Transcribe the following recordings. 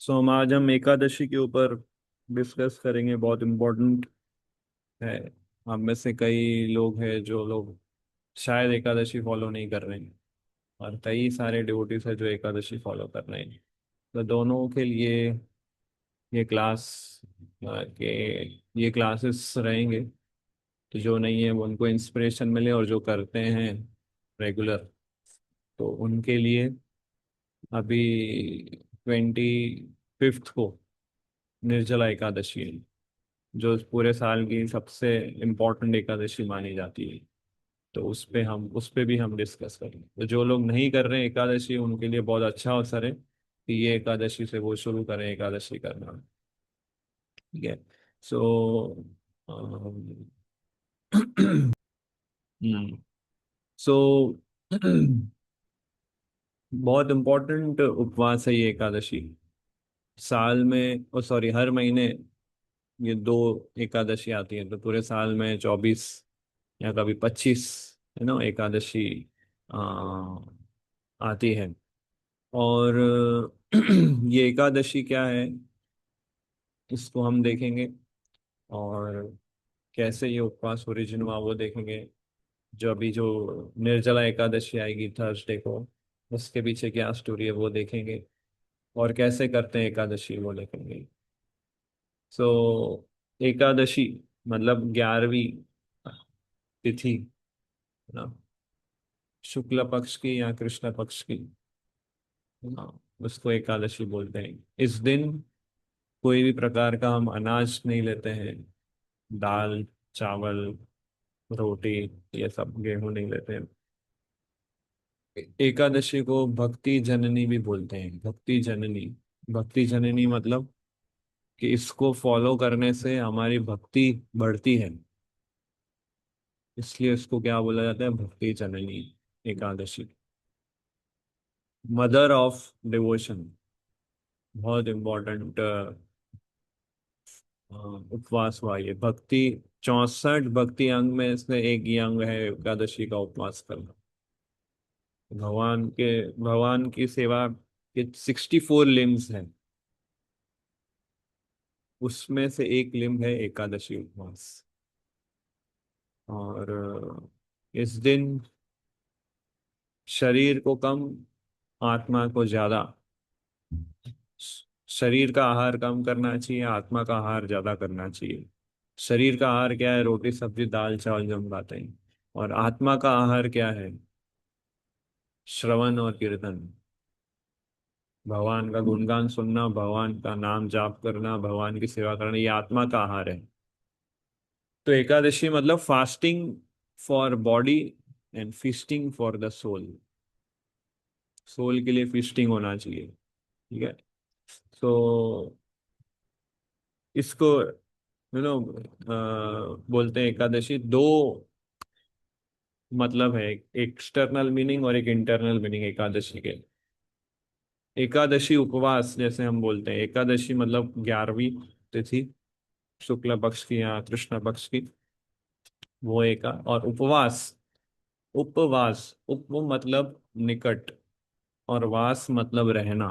हम आज हम एकादशी के ऊपर डिस्कस करेंगे। बहुत इम्पोर्टेंट है। हम में से कई लोग हैं जो लोग शायद एकादशी फॉलो नहीं कर रहे हैं, और कई सारे डिवोटीज हैं जो एकादशी फॉलो कर रहे हैं। तो दोनों के लिए ये क्लास के ये क्लासेस रहेंगे। तो जो नहीं है वो उनको इंस्पिरेशन मिले, और जो करते हैं रेगुलर तो उनके लिए अभी 25th को निर्जला एकादशी है, जो पूरे साल की सबसे इम्पोर्टेंट एकादशी मानी जाती है। तो उस पे भी हम डिस्कस करेंगे। तो जो लोग नहीं कर रहे हैं एकादशी, उनके लिए बहुत अच्छा अवसर है कि ये एकादशी से वो शुरू करें एकादशी करना। ठीक है। सो सो बहुत इम्पोर्टेंट उपवास है ये एकादशी। साल में, ओ सॉरी, हर महीने ये दो एकादशी आती है। तो पूरे साल में 24 या कभी 25 है ना एकादशी आ, आती है। और ये एकादशी क्या है, इसको हम देखेंगे। और कैसे ये उपवास ओरिजिन हुआ वो देखेंगे। जो अभी जो निर्जला एकादशी आएगी थर्सडे को, उसके पीछे क्या स्टोरी है वो देखेंगे। और कैसे करते हैं एकादशी वो देखेंगे। सो एकादशी मतलब 11वीं तिथि, है ना, शुक्ल पक्ष की या कृष्ण पक्ष की, हाँ, उसको एकादशी बोलते हैं। इस दिन कोई भी प्रकार का हम अनाज नहीं लेते हैं। दाल, चावल, रोटी, ये सब, गेहूं नहीं लेते हैं। एकादशी को भक्ति जननी भी बोलते हैं। भक्ति जननी, भक्ति जननी मतलब कि इसको फॉलो करने से हमारी भक्ति बढ़ती है, इसलिए इसको क्या बोला जाता है, भक्ति जननी एकादशी। मदर ऑफ डिवोशन, बहुत इम्पोर्टेंट उपवास हुआ ये। भक्ति 64 भक्ति अंग में से एक ही अंग है एकादशी का उपवास करना। भगवान की सेवा के 64 लिम्स हैं, उसमें से एक लिम्ब है एकादशी उपवास। और इस दिन शरीर को कम, आत्मा को ज्यादा, शरीर का आहार कम करना चाहिए, आत्मा का आहार ज्यादा करना चाहिए। शरीर का आहार क्या है, रोटी सब्जी दाल चावल जो हम खाते हैं। और आत्मा का आहार क्या है, श्रवण और कीर्तन, भगवान का गुणगान सुनना, भगवान का नाम जाप करना, भगवान की सेवा करना, ये आत्मा का आहार है। तो एकादशी मतलब fasting for body and feasting for the soul. Soul के लिए फीस्टिंग होना चाहिए। ठीक है। तो इसको बोलते हैं एकादशी। दो मतलब है, एक एक्सटर्नल मीनिंग और एक इंटरनल मीनिंग एकादशी के। एकादशी उपवास जैसे हम बोलते हैं, एकादशी मतलब 11वीं तिथि, शुक्ल पक्ष की या कृष्ण पक्ष की, वो एक। और उपवास, उपवास, उप मतलब निकट, और वास मतलब रहना,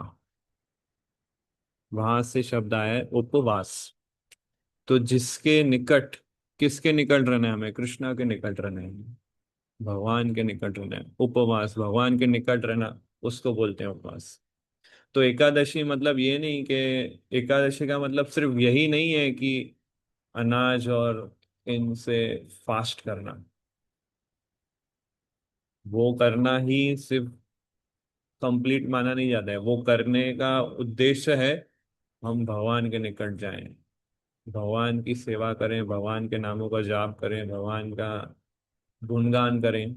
वहां से शब्द आया है उपवास। तो जिसके निकट, किसके निकट रहना है हमें, कृष्णा के निकट रहना है, भगवान के निकट रहना है। उपवास भगवान के निकट रहना, उसको बोलते हैं उपवास। तो एकादशी मतलब ये नहीं कि, एकादशी का मतलब सिर्फ यही नहीं है कि अनाज और इनसे फास्ट करना। वो करना ही सिर्फ कंप्लीट माना नहीं जाता है। वो करने का उद्देश्य है हम भगवान के निकट जाएं, भगवान की सेवा करें, भगवान के नामों का जाप करें, भगवान का गुणगान करें।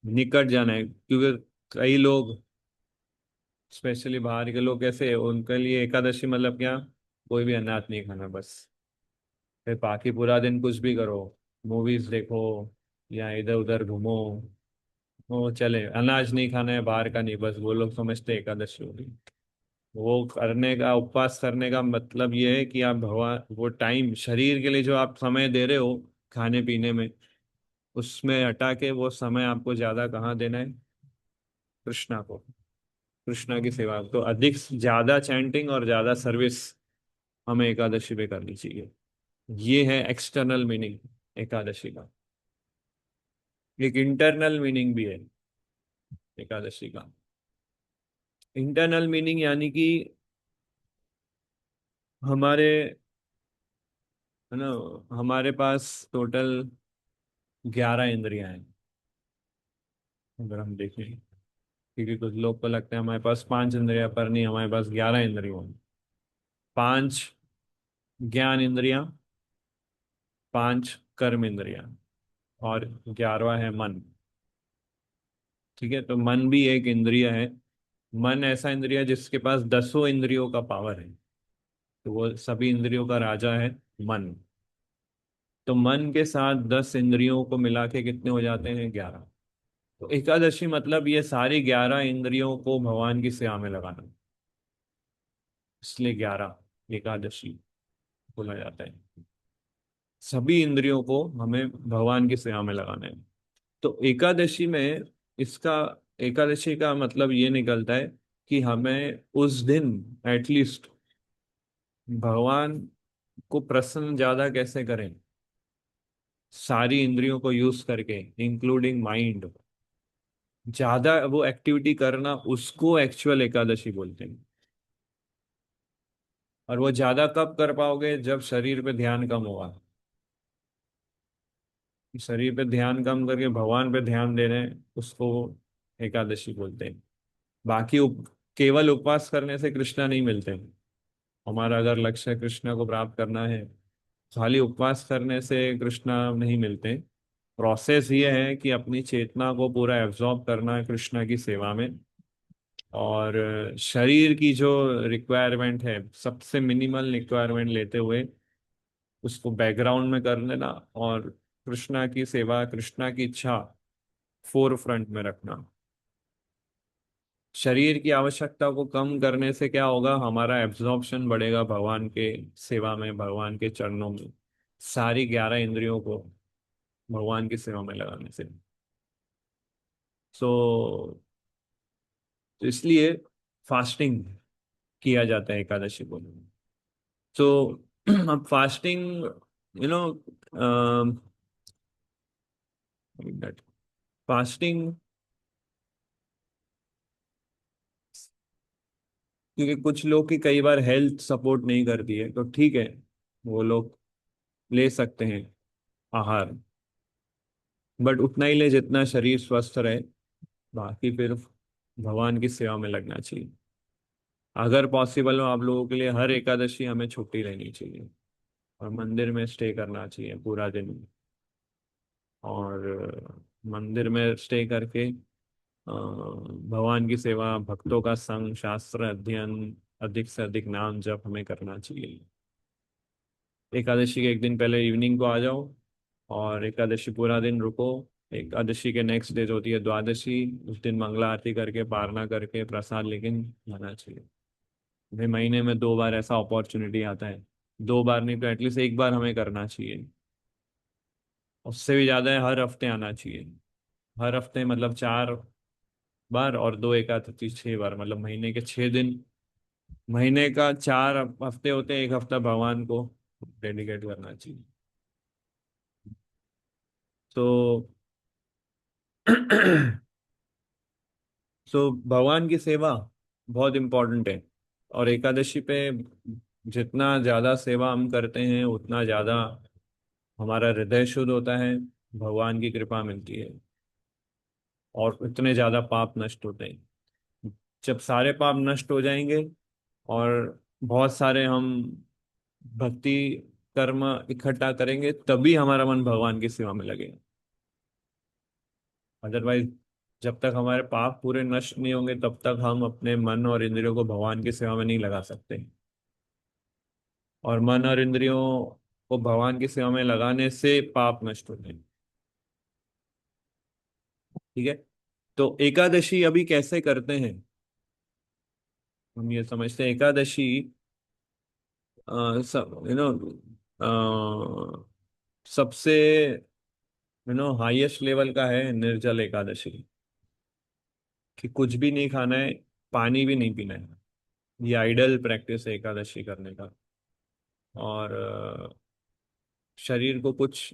निकट जाना है, क्योंकि कई लोग, स्पेशली बाहर के लोग, कैसे उनके लिए एकादशी मतलब क्या, कोई भी अनाज नहीं खाना बस। फिर बाकी पूरा दिन कुछ भी करो, मूवीज देखो या इधर उधर घूमो, वो चले, अनाज नहीं खाना है बाहर का नहीं, बस वो लोग समझते हैं एकादशी होगी। वो करने का, उपवास करने का मतलब ये है कि आप भगवान, वो टाइम शरीर के लिए जो आप समय दे रहे हो खाने पीने में, उसमें हटा के वो समय आपको ज्यादा कहाँ देना है, कृष्णा को। कृष्णा की सेवा, तो अधिक ज्यादा चैंटिंग और ज्यादा सर्विस हमें एकादशी पे करनी चाहिए। ये है एक्सटर्नल मीनिंग एकादशी का। एक इंटरनल मीनिंग भी है एकादशी का। इंटरनल मीनिंग यानी कि हमारे, है ना, हमारे पास टोटल 11 इंद्रियां हैं अगर हम देखें। क्योंकि कुछ लोग को लगता है हमारे पास 5 इंद्रियां, पर नहीं, हमारे पास 11 इंद्रियां हैं। 5 ज्ञान इंद्रियां, 5 कर्म इंद्रियां, और 11वां है मन। ठीक है, तो मन भी एक इंद्रिय है। मन ऐसा इंद्रिय है जिसके पास 10 इंद्रियों का पावर है, तो वो सभी इंद्रियों का राजा है मन। तो मन के साथ 10 इंद्रियों को मिला के कितने हो जाते हैं? 11। तो एकादशी मतलब ये सारी 11 इंद्रियों को भगवान की सेवा में लगाना, इसलिए 11 एकादशी बोला जाता है। सभी इंद्रियों को हमें भगवान की सेवा में लगाना है। तो एकादशी में इसका, एकादशी का मतलब ये निकलता है कि हमें उस दिन एटलीस्ट भगवान को प्रसन्न ज्यादा कैसे करें, सारी इंद्रियों को यूज करके इंक्लूडिंग माइंड, ज्यादा वो एक्टिविटी करना, उसको एक्चुअल एकादशी बोलते हैं। और वो ज्यादा कब कर पाओगे? जब शरीर पे ध्यान कम होगा। शरीर पे ध्यान कम करके भगवान पे ध्यान दे रहे हैं, उसको एकादशी बोलते हैं। बाकी केवल उपवास करने से कृष्णा नहीं मिलते। हमारा अगर लक्ष्य है कृष्णा को प्राप्त करना है, खाली उपवास करने से कृष्णा नहीं मिलते। प्रोसेस ये है कि अपनी चेतना को पूरा एब्जॉर्ब करना है कृष्णा की सेवा में। और शरीर की जो रिक्वायरमेंट है, सबसे मिनिमल रिक्वायरमेंट लेते हुए उसको बैकग्राउंड में कर लेना, और कृष्णा की सेवा, कृष्णा की इच्छा फोर फ्रंट में रखना। शरीर की आवश्यकता को कम करने से क्या होगा? हमारा एब्जॉर्प्शन बढ़ेगा भगवान के सेवा में, भगवान के चरणों में, सारी 11 इंद्रियों को भगवान की सेवा में लगाने से। सो इसलिए फास्टिंग किया जाता है एकादशी को। सो अब फास्टिंग, यू नो, फास्टिंग, क्योंकि कुछ लोग की कई बार हेल्थ सपोर्ट नहीं करती है, तो ठीक है, वो लोग ले सकते हैं आहार, बट उतना ही ले जितना शरीर स्वस्थ रहे। बाकी फिर भगवान की सेवा में लगना चाहिए। अगर पॉसिबल हो आप लोगों के लिए, हर एकादशी हमें छुट्टी लेनी चाहिए और मंदिर में स्टे करना चाहिए पूरा दिन। और मंदिर में स्टे करके भगवान की सेवा, भक्तों का संग, शास्त्र अध्ययन, अधिक से अधिक नाम जप हमें करना चाहिए। एकादशी के एक दिन पहले इवनिंग को आ जाओ, और एकादशी पूरा दिन रुको। एकादशी के नेक्स्ट डे जो होती है द्वादशी, उस दिन मंगला आरती करके, पारना करके, प्रसाद लेकिन जाना चाहिए। भाई महीने में 2 बार ऐसा अपॉर्चुनिटी आता है, 2 बार नहीं तो एटलीस्ट एक बार हमें करना चाहिए। उससे भी ज्यादा है, हर हफ्ते आना चाहिए। हर हफ्ते मतलब 4 बार, और 2 एकादशी 6 बार, मतलब महीने के 6 दिन। महीने का 4 हफ्ते होते हैं, एक हफ्ता भगवान को डेडिकेट करना चाहिए। तो भगवान की सेवा बहुत इम्पोर्टेंट है। और एकादशी पे जितना ज्यादा सेवा हम करते हैं, उतना ज्यादा हमारा हृदय शुद्ध होता है, भगवान की कृपा मिलती है, और उतने ज्यादा पाप नष्ट होते हैं। जब सारे पाप नष्ट हो जाएंगे और बहुत सारे हम भक्ति कर्म इकट्ठा करेंगे, तभी हमारा मन भगवान की सेवा में लगेगा। अदरवाइज जब तक हमारे पाप पूरे नष्ट नहीं होंगे, तब तक हम अपने मन और इंद्रियों को भगवान की सेवा में नहीं लगा सकते। और मन और इंद्रियों को भगवान की सेवा में लगाने से पाप नष्ट होते हैं। ठीक है, तो एकादशी अभी कैसे करते हैं? हम ये समझते हैं एकादशी, सब सबसे हाईएस्ट लेवल का है निर्जल एकादशी, कि कुछ भी नहीं खाना है, पानी भी नहीं पीना है। ये आइडल प्रैक्टिस है एकादशी करने का। और शरीर को कुछ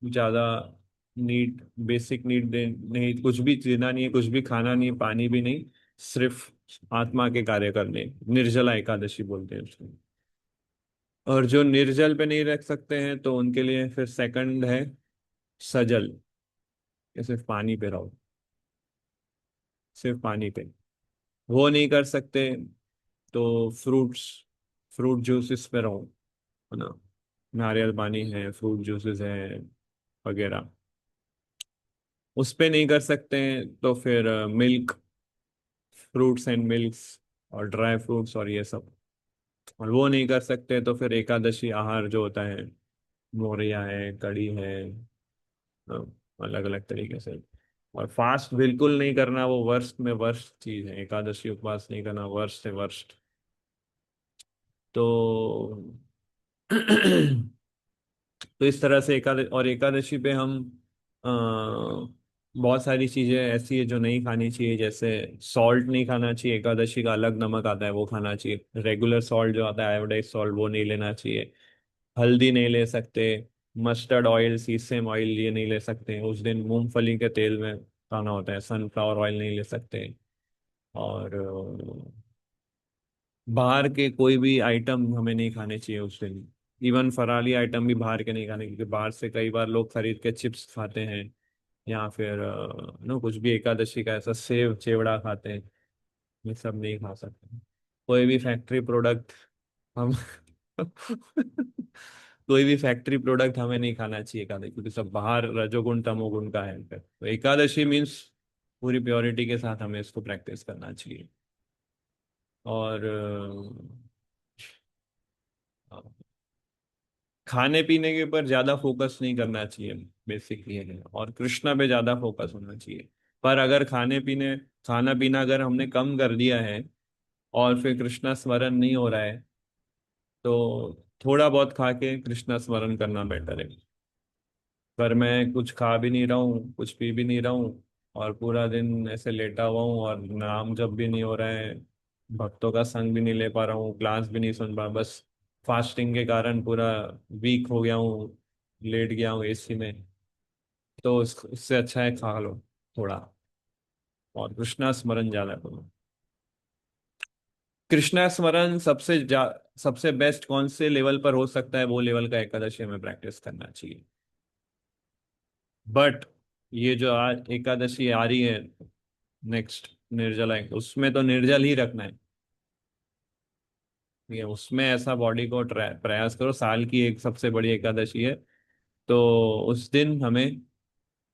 ज्यादा नीड, बेसिक नीड दे नहीं, कुछ भी देना नहीं है, कुछ भी खाना नहीं है, पानी भी नहीं, सिर्फ आत्मा के कार्य करने, निर्जला एकादशी बोलते हैं उसको। और जो निर्जल पे नहीं रख सकते हैं तो उनके लिए फिर सेकंड है सजल, कि सिर्फ पानी पे रहो, सिर्फ पानी पे। वो नहीं कर सकते तो फ्रूट्स, फ्रूट जूसेस पे रहो, है ना, नारियल पानी है, फ्रूट जूसेस है वगैरह। उस पे नहीं कर सकते हैं तो फिर मिल्क, फ्रूट्स एंड मिल्क्स और ड्राई फ्रूट्स और ये सब। और वो नहीं कर सकते तो फिर एकादशी आहार जो होता है, मोरिया है, कड़ी है, अलग अलग तरीके से। और फास्ट बिल्कुल नहीं करना, वो वर्स्ट में वर्स्ट चीज है, एकादशी उपवास नहीं करना वर्स्ट से वर्स्ट। तो तो इस तरह से एकादशी, और एकादशी पे हम बहुत सारी चीजें ऐसी है जो नहीं खानी चाहिए, जैसे सॉल्ट नहीं खाना चाहिए, एकादशी का अलग नमक आता है वो खाना चाहिए, रेगुलर सॉल्ट जो आता है आयोडाइज सॉल्ट वो नहीं लेना चाहिए। हल्दी नहीं ले सकते, मस्टर्ड ऑयल, सीसम ऑयल ये नहीं ले सकते उस दिन, मूंगफली के तेल में खाना होता है, सनफ्लावर ऑयल नहीं ले सकते। और बाहर के कोई भी आइटम हमें नहीं खाने चाहिए उस दिन। इवन फराली आइटम भी बाहर के नहीं खाने, क्योंकि बाहर से कई बार लोग खरीद के चिप्स खाते हैं, या फिर नो कुछ भी एकादशी का ऐसा सेव चिवड़ा खाते हैं। ये सब नहीं खा सकते। कोई भी फैक्ट्री प्रोडक्ट हम कोई भी फैक्ट्री प्रोडक्ट हमें नहीं खाना चाहिए एकादशी, क्योंकि सब बाहर रजोगुण तमोगुण का है। फिर तो एकादशी मीन्स पूरी प्योरिटी के साथ हमें इसको प्रैक्टिस करना चाहिए। और खाने पीने के ऊपर ज्यादा फोकस नहीं करना चाहिए, बेसिकली है, और कृष्णा पे ज्यादा फोकस होना चाहिए। पर अगर खाने पीने, खाना पीना अगर हमने कम कर दिया है और फिर कृष्णा स्मरण नहीं हो रहा है, तो थोड़ा बहुत खा के कृष्णा स्मरण करना बेटर है। पर मैं कुछ खा भी नहीं रहा हूँ, कुछ पी भी नहीं रहा हूँ, और पूरा दिन ऐसे लेटा हुआ हूँ, और नाम जप भी नहीं हो रहा है, भक्तों का संग भी नहीं ले पा रहा हूँ, क्लास भी नहीं सुन पा, बस फास्टिंग के कारण पूरा वीक हो गया हूँ, लेट गया हूँ एसी में। तो इससे अच्छा है खा लो थोड़ा, और कृष्णा स्मरण ज्यादा करो। कृष्णा स्मरण सबसे बेस्ट कौन से लेवल पर हो सकता है, वो लेवल का एकादशी में प्रैक्टिस करना चाहिए। बट ये जो आज एकादशी आ रही है नेक्स्ट, निर्जला उसमें तो निर्जल ही रखना है। ठीक है, उसमें ऐसा बॉडी को प्रयास करो, साल की एक सबसे बड़ी एकादशी है, तो उस दिन हमें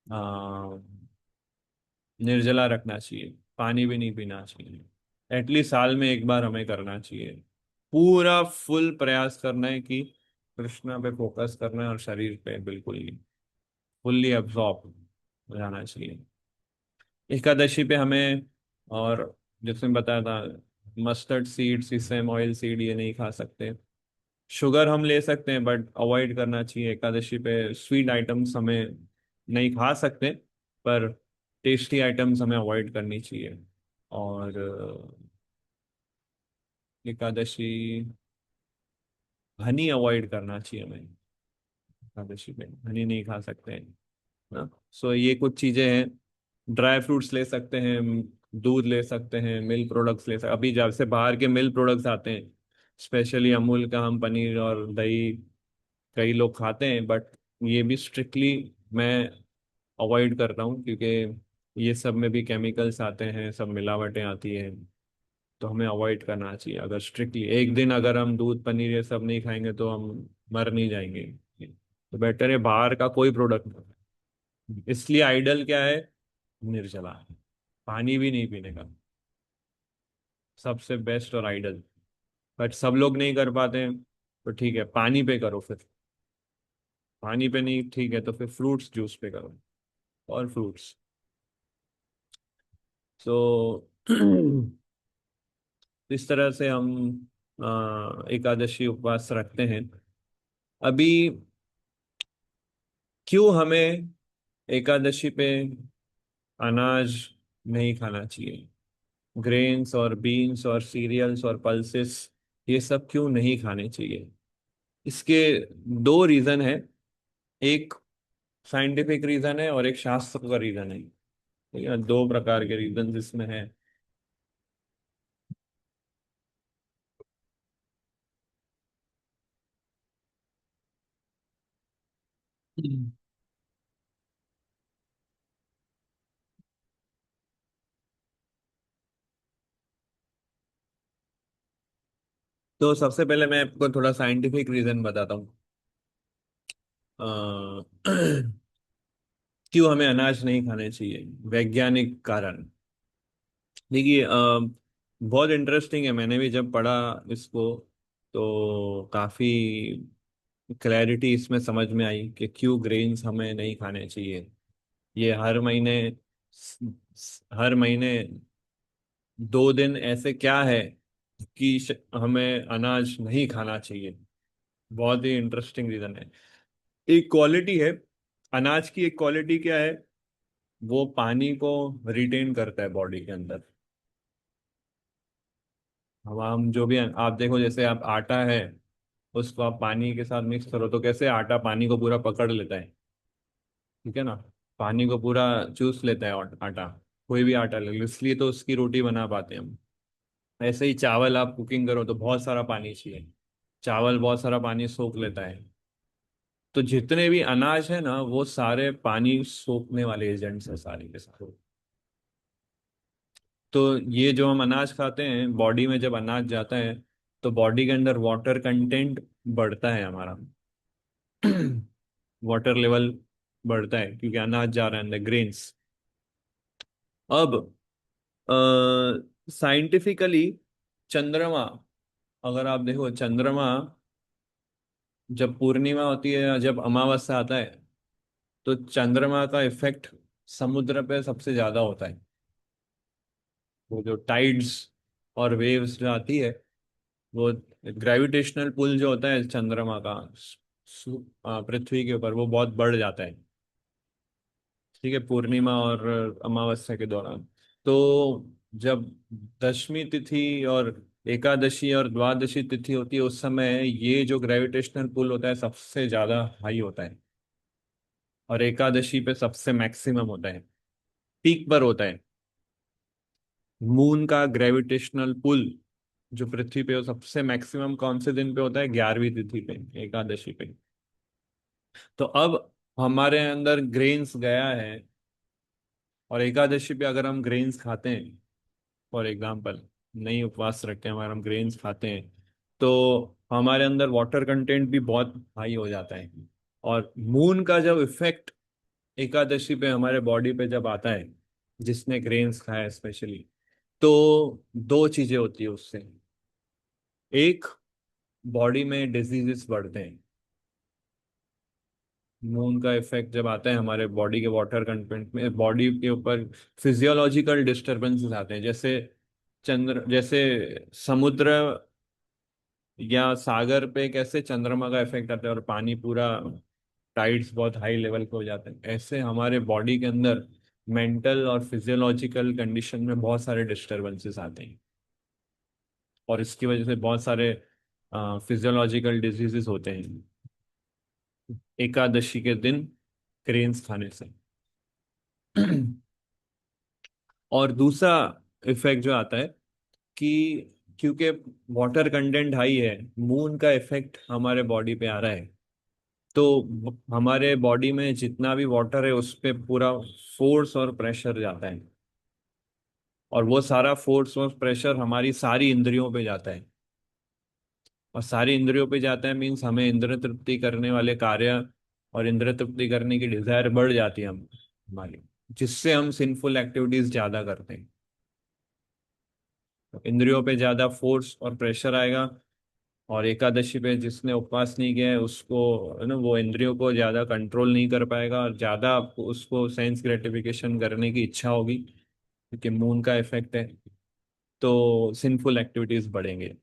आ, निर्जला रखना चाहिए, पानी भी नहीं पीना चाहिए। एटलीस्ट साल में एक बार हमें करना चाहिए। पूरा फुल प्रयास करना है कि कृष्णा पे फोकस करना है, और शरीर पे बिल्कुल ही फुल्ली एब्जॉर्ब हो जाना चाहिए एकादशी पे हमें। और जैसे मैं बताया था, मस्टर्ड सीड, सीसम ऑयल सीड ये नहीं खा सकते। शुगर हम ले सकते हैं बट अवॉइड करना चाहिए एकादशी पे। स्वीट आइटम्स हमें नहीं खा सकते, पर टेस्टी आइटम्स हमें अवॉइड करनी चाहिए। और एकादशी हनी अवॉइड करना चाहिए हमें, एकादशी पे हनी नहीं खा सकते हैं ना। सो ये कुछ चीजें हैं। ड्राई फ्रूट्स ले सकते हैं, दूध ले सकते हैं, मिल्क प्रोडक्ट्स ले सकते, अभी जब से बाहर के मिल्क प्रोडक्ट्स आते हैं, स्पेशली अमूल का हम पनीर और दही कई लोग खाते हैं, बट ये भी स्ट्रिक्टली मैं अवॉइड कर रहा हूँ, क्योंकि ये सब में भी केमिकल्स आते हैं, सब मिलावटें आती हैं। तो हमें अवॉइड करना चाहिए। अगर स्ट्रिक्टली एक दिन अगर हम दूध पनीर ये सब नहीं खाएंगे तो हम मर नहीं जाएंगे। तो बेटर है बाहर का कोई प्रोडक्ट। इसलिए आइडल क्या है, निर्जला, पानी भी नहीं पीने का, सबसे बेस्ट और आइडल। बट सब लोग नहीं कर पाते हैं, तो ठीक है पानी पे करो फिर। पानी पे नहीं ठीक है तो फिर फ्रूट्स जूस पे करो, और फ्रूट्स। सो इस तरह से हम एकादशी उपवास रखते हैं। अभी क्यों हमें एकादशी पे अनाज नहीं खाना चाहिए, ग्रेन्स और बीन्स और सीरियल्स और पल्सेस, ये सब क्यों नहीं खाने चाहिए? इसके दो रीजन है। एक साइंटिफिक रीजन है और एक शास्त्र का रीजन है। ठीक है, दो प्रकार के रीजन इसमें है। हम्म। तो सबसे पहले मैं आपको थोड़ा साइंटिफिक रीजन बताता हूँ। अ, क्यों हमें अनाज नहीं खाने चाहिए, वैज्ञानिक कारण। देखिए, बहुत इंटरेस्टिंग है। मैंने भी जब पढ़ा इसको तो काफी क्लैरिटी इसमें समझ में आई कि क्यों ग्रेन्स हमें नहीं खाने चाहिए। ये हर महीने 2 दिन ऐसे क्या है कि हमें अनाज नहीं खाना चाहिए। बहुत ही इंटरेस्टिंग रीजन है। एक क्वालिटी है, अनाज की एक क्वालिटी क्या है, वो पानी को रिटेन करता है बॉडी के अंदर। हम जो भी आप देखो, जैसे आप आटा है, उसको आप पानी के साथ मिक्स करो तो कैसे आटा पानी को पूरा पकड़ लेता है। ठीक है ना, पानी को पूरा चूस लेता है आटा। कोई भी आटा ले लो, इसलिए तो उसकी रोटी बना पाते हैं हम। ऐसे ही चावल आप कुकिंग करो तो बहुत सारा पानी चाहिए, चावल बहुत सारा पानी सोख लेता है। तो जितने भी अनाज है ना, वो सारे पानी सोखने वाले एजेंट्स हैं सारे के सारे। तो ये जो हम अनाज खाते हैं, बॉडी में जब अनाज जाता है तो बॉडी के अंदर वाटर कंटेंट बढ़ता है हमारा। वाटर लेवल बढ़ता है क्योंकि अनाज जा रहा है अंदर, ग्रेन्स। अब साइंटिफिकली चंद्रमा, अगर आप देखो चंद्रमा, जब पूर्णिमा होती है या जब अमावस्या आता है, तो चंद्रमा का इफेक्ट समुद्र पे सबसे ज्यादा होता है। वो जो टाइड्स और वेव्स जो आती है, वो ग्रेविटेशनल पुल जो होता है चंद्रमा का पृथ्वी के ऊपर, वो बहुत बढ़ जाता है। ठीक है, पूर्णिमा और अमावस्या के दौरान। तो जब दशमी तिथि और एकादशी और द्वादशी तिथि होती है, उस समय ये जो ग्रेविटेशनल पुल होता है सबसे ज्यादा हाई होता है। और एकादशी पे सबसे मैक्सिमम होता है, पीक पर होता है। मून का ग्रेविटेशनल पुल जो पृथ्वी पे, वो सबसे मैक्सिमम कौन से दिन पे होता है? 11वीं तिथि पे, एकादशी पे। तो अब हमारे अंदर ग्रेन्स गया है, और एकादशी पे अगर हम ग्रेन्स खाते हैं, फॉर एग्जाम्पल, नहीं उपवास रखते हैं, हमारे हम ग्रेन्स खाते हैं, तो हमारे अंदर वाटर कंटेंट भी बहुत हाई हो जाता है। और मून का जब इफेक्ट एकादशी पे हमारे बॉडी पे जब आता है, जिसने ग्रेन्स खाया स्पेशली, तो दो चीजें होती है उससे। एक, बॉडी में डिजीजेस बढ़ते हैं। मून का इफेक्ट जब आता है हमारे बॉडी के वाटर कंटेंट में, बॉडी के ऊपर फिजियोलॉजिकल डिस्टरबेंसेस आते हैं। जैसे समुद्र या सागर पे कैसे चंद्रमा का इफेक्ट आता है और पानी पूरा, टाइड्स बहुत हाई लेवल पे हो जाते हैं, ऐसे हमारे बॉडी के अंदर मेंटल और फिजियोलॉजिकल कंडीशन में बहुत सारे डिस्टरबेंसेस आते हैं। और इसकी वजह से बहुत सारे फिजियोलॉजिकल डिजीजेस होते हैं एकादशी के दिन क्रेन्स खाने से। और दूसरा इफेक्ट जो आता है कि क्योंकि वाटर कंटेंट हाई है, मून का इफेक्ट हमारे बॉडी पे आ रहा है, तो हमारे बॉडी में जितना भी वाटर है उस पे पूरा फोर्स और प्रेशर जाता है। और वो सारा फोर्स और प्रेशर हमारी सारी इंद्रियों पे जाता है। और सारी इंद्रियों पे जाता है मीन्स हमें इंद्र तृप्ति करने वाले कार्य और इंद्र तृप्ति करने की डिजायर बढ़ जाती है हमारी, जिससे हम सिंफुल एक्टिविटीज ज्यादा करते हैं। तो इंद्रियों पे ज्यादा फोर्स और प्रेशर आएगा। और एकादशी पे जिसने उपवास नहीं किया है उसको, है ना, वो इंद्रियों को ज्यादा कंट्रोल नहीं कर पाएगा, और ज्यादा आपको उसको सेंस ग्रेटिफिकेशन करने की इच्छा होगी क्योंकि मून का इफेक्ट है। तो सिंफुल एक्टिविटीज बढ़ेंगे।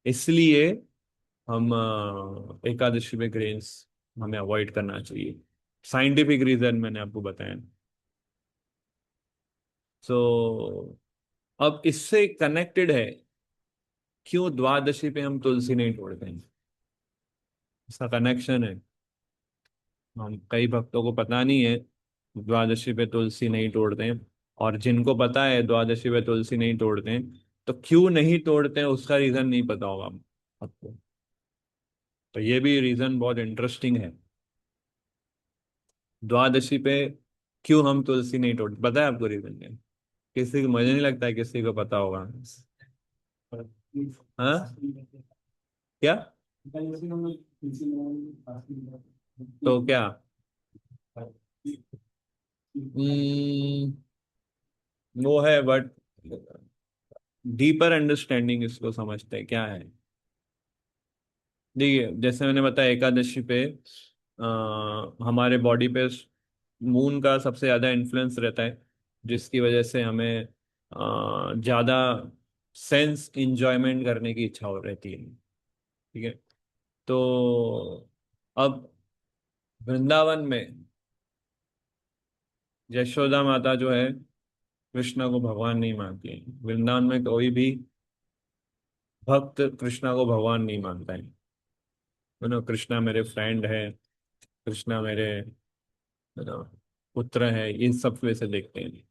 इसलिए हम एकादशी पे ग्रेन्स हमें अवॉइड करना चाहिए। साइंटिफिक रीजन मैंने आपको बताया। सो अब इससे कनेक्टेड है, क्यों द्वादशी पे हम तुलसी नहीं तोड़ते हैं, इसका कनेक्शन है। हम कई भक्तों को पता नहीं है द्वादशी पे तुलसी नहीं तोड़ते हैं, और जिनको पता है द्वादशी पे तुलसी नहीं तोड़ते हैं, तो क्यों नहीं तोड़ते हैं उसका रीजन नहीं पता होगा आपको। तो ये भी रीजन बहुत इंटरेस्टिंग है, द्वादशी पे क्यों हम तुलसी नहीं तोड़ते, पता है आपको रीजन क्या? किसी को, मुझे नहीं लगता है किसी को पता होगा। हाँ, क्या? तो क्या? हम्म, वो है, बट डीपर अंडरस्टैंडिंग इसको समझते हैं क्या है। देखिए, जैसे मैंने बताया एकादशी पे हमारे बॉडी पे मून का सबसे ज्यादा इन्फ्लुएंस रहता है, जिसकी वजह से हमें ज्यादा सेंस इंजॉयमेंट करने की इच्छा हो रहती है। ठीक है। तो अब वृंदावन में यशोदा माता जो है कृष्णा को भगवान नहीं मानती है, वृंदावन में कोई भी भक्त कृष्णा को भगवान नहीं मानता है। कृष्णा मेरे फ्रेंड है, कृष्णा मेरे पुत्र है, इन सब वैसे देखते हैं।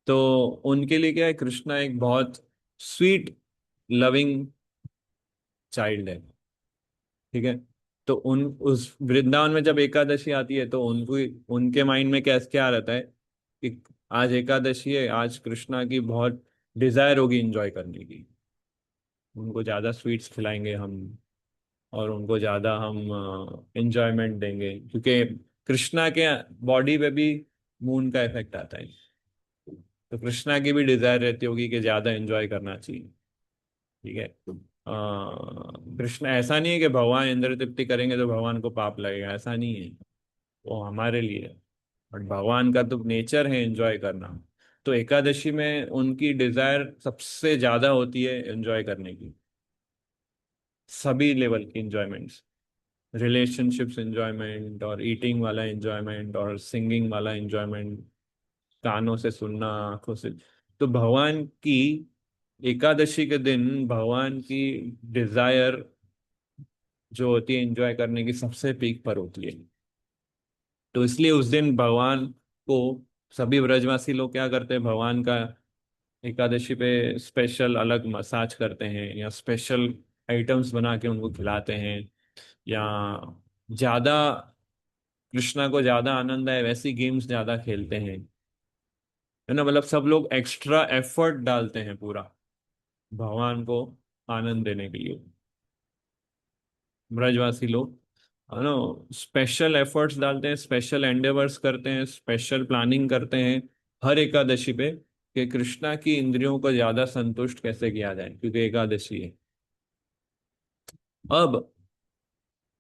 तो उनके लिए क्या है, कृष्णा एक बहुत स्वीट लविंग चाइल्ड है। ठीक है। तो उन उस वृंदावन में जब एकादशी आती है तो उनको, उनके माइंड में क्या क्या रहता है कि आज एकादशी है, आज कृष्णा की बहुत डिजायर होगी एंजॉय करने की, उनको ज्यादा स्वीट्स खिलाएंगे हम, और उनको ज्यादा हम एंजॉयमेंट देंगे, क्योंकि कृष्णा के बॉडी पे भी मून का इफेक्ट आता है। तो कृष्णा की भी डिजायर रहती होगी कि ज्यादा एंजॉय करना चाहिए। ठीक है। कृष्ण ऐसा नहीं है कि भगवान इंद्र तृप्ति करेंगे तो भगवान को पाप लगेगा, ऐसा नहीं है, वो हमारे लिए है। बट भगवान का तो नेचर है एंजॉय करना। तो एकादशी में उनकी डिजायर सबसे ज्यादा होती है एंजॉय करने की, सभी लेवल की इंजॉयमेंट्स, रिलेशनशिप्स एंजॉयमेंट, और ईटिंग वाला एंजॉयमेंट, और सिंगिंग वाला एंजॉयमेंट, कानों से सुनना, आंखों से। तो भगवान की एकादशी के दिन भगवान की डिजायर जो होती है एंजॉय करने की सबसे पीक पर होती है। तो इसलिए उस दिन भगवान को सभी ब्रजवासी लोग क्या करते हैं, भगवान का एकादशी पे स्पेशल अलग मसाज करते हैं, या स्पेशल आइटम्स बना के उनको खिलाते हैं, या ज्यादा कृष्णा को ज्यादा आनंद आए वैसी गेम्स ज्यादा खेलते हैं। है ना, मतलब सब लोग एक्स्ट्रा एफर्ट डालते हैं पूरा भगवान को आनंद देने के लिए, ब्रजवासी लोग, है ना, स्पेशल एफर्ट्स डालते हैं, स्पेशल एंडेवर्स करते हैं, स्पेशल प्लानिंग करते हैं हर एकादशी पे, कि कृष्णा की इंद्रियों को ज्यादा संतुष्ट कैसे किया जाए, क्योंकि एकादशी है। अब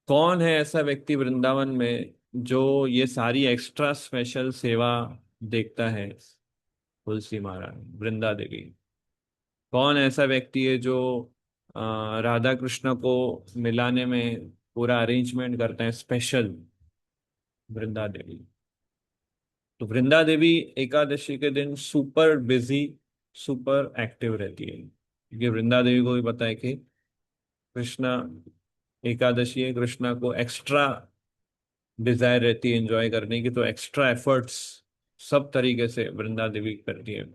कौन है ऐसा व्यक्ति वृंदावन में जो ये सारी एक्स्ट्रा स्पेशल सेवा देखता है? तुलसी महारानी, वृंदा देवी। कौन ऐसा व्यक्ति है जो राधा कृष्ण को मिलाने में पूरा अरेंजमेंट करते हैं स्पेशल? वृंदा देवी। तो वृंदा देवी एकादशी के दिन सुपर बिजी, सुपर एक्टिव रहती है, क्योंकि वृंदा देवी को भी पता है कि कृष्णा एकादशी है, कृष्णा को एक्स्ट्रा डिजायर रहती है एंजॉय करने की, तो एक्स्ट्रा एफर्ट्स सब तरीके से वृंदा देवी करती है।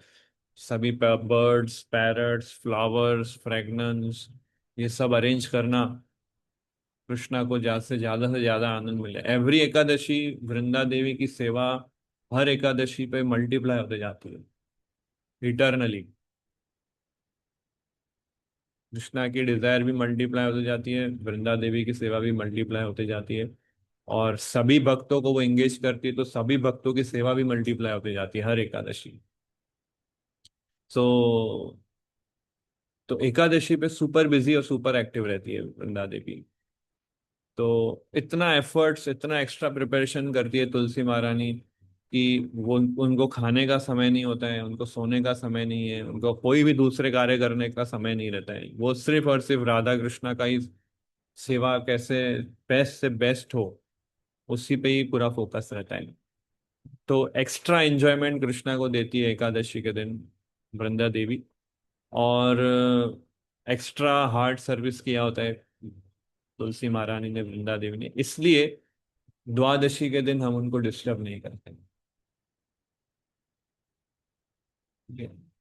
सभी बर्ड्स, पैरट्स, फ्लावर्स, फ्रेगनेंस, ये सब अरेंज करना, कृष्णा को ज्यादा से ज्यादा आनंद मिले। एवरी एकादशी वृंदा देवी की सेवा हर एकादशी पे मल्टीप्लाई होते जाती है इटरनली। कृष्णा की डिजायर भी मल्टीप्लाई होती जाती है, वृंदा देवी की सेवा भी मल्टीप्लाई होती जाती है, और सभी भक्तों को वो एंगेज करती है, तो सभी भक्तों की सेवा भी मल्टीप्लाई होती जाती है हर एकादशी। सो तो एकादशी पे सुपर बिजी और सुपर एक्टिव रहती है वृंदा देवी। तो इतना एफर्ट्स, इतना एक्स्ट्रा प्रिपरेशन करती है तुलसी महारानी कि वो, उनको खाने का समय नहीं होता है, उनको सोने का समय नहीं है, उनको कोई भी दूसरे कार्य करने का समय नहीं रहता है, वो सिर्फ और सिर्फ राधा कृष्णा का ही सेवा कैसे बेस्ट से बेस्ट हो, उसी पे ही पूरा फोकस रहता है। तो एक्स्ट्रा एंजॉयमेंट कृष्णा को देती है एकादशी के दिन वृंदा देवी। और एक्स्ट्रा हार्ड सर्विस किया होता है तुलसी महारानी ने, वृंदा देवी ने, इसलिए द्वादशी के दिन हम उनको डिस्टर्ब नहीं करते।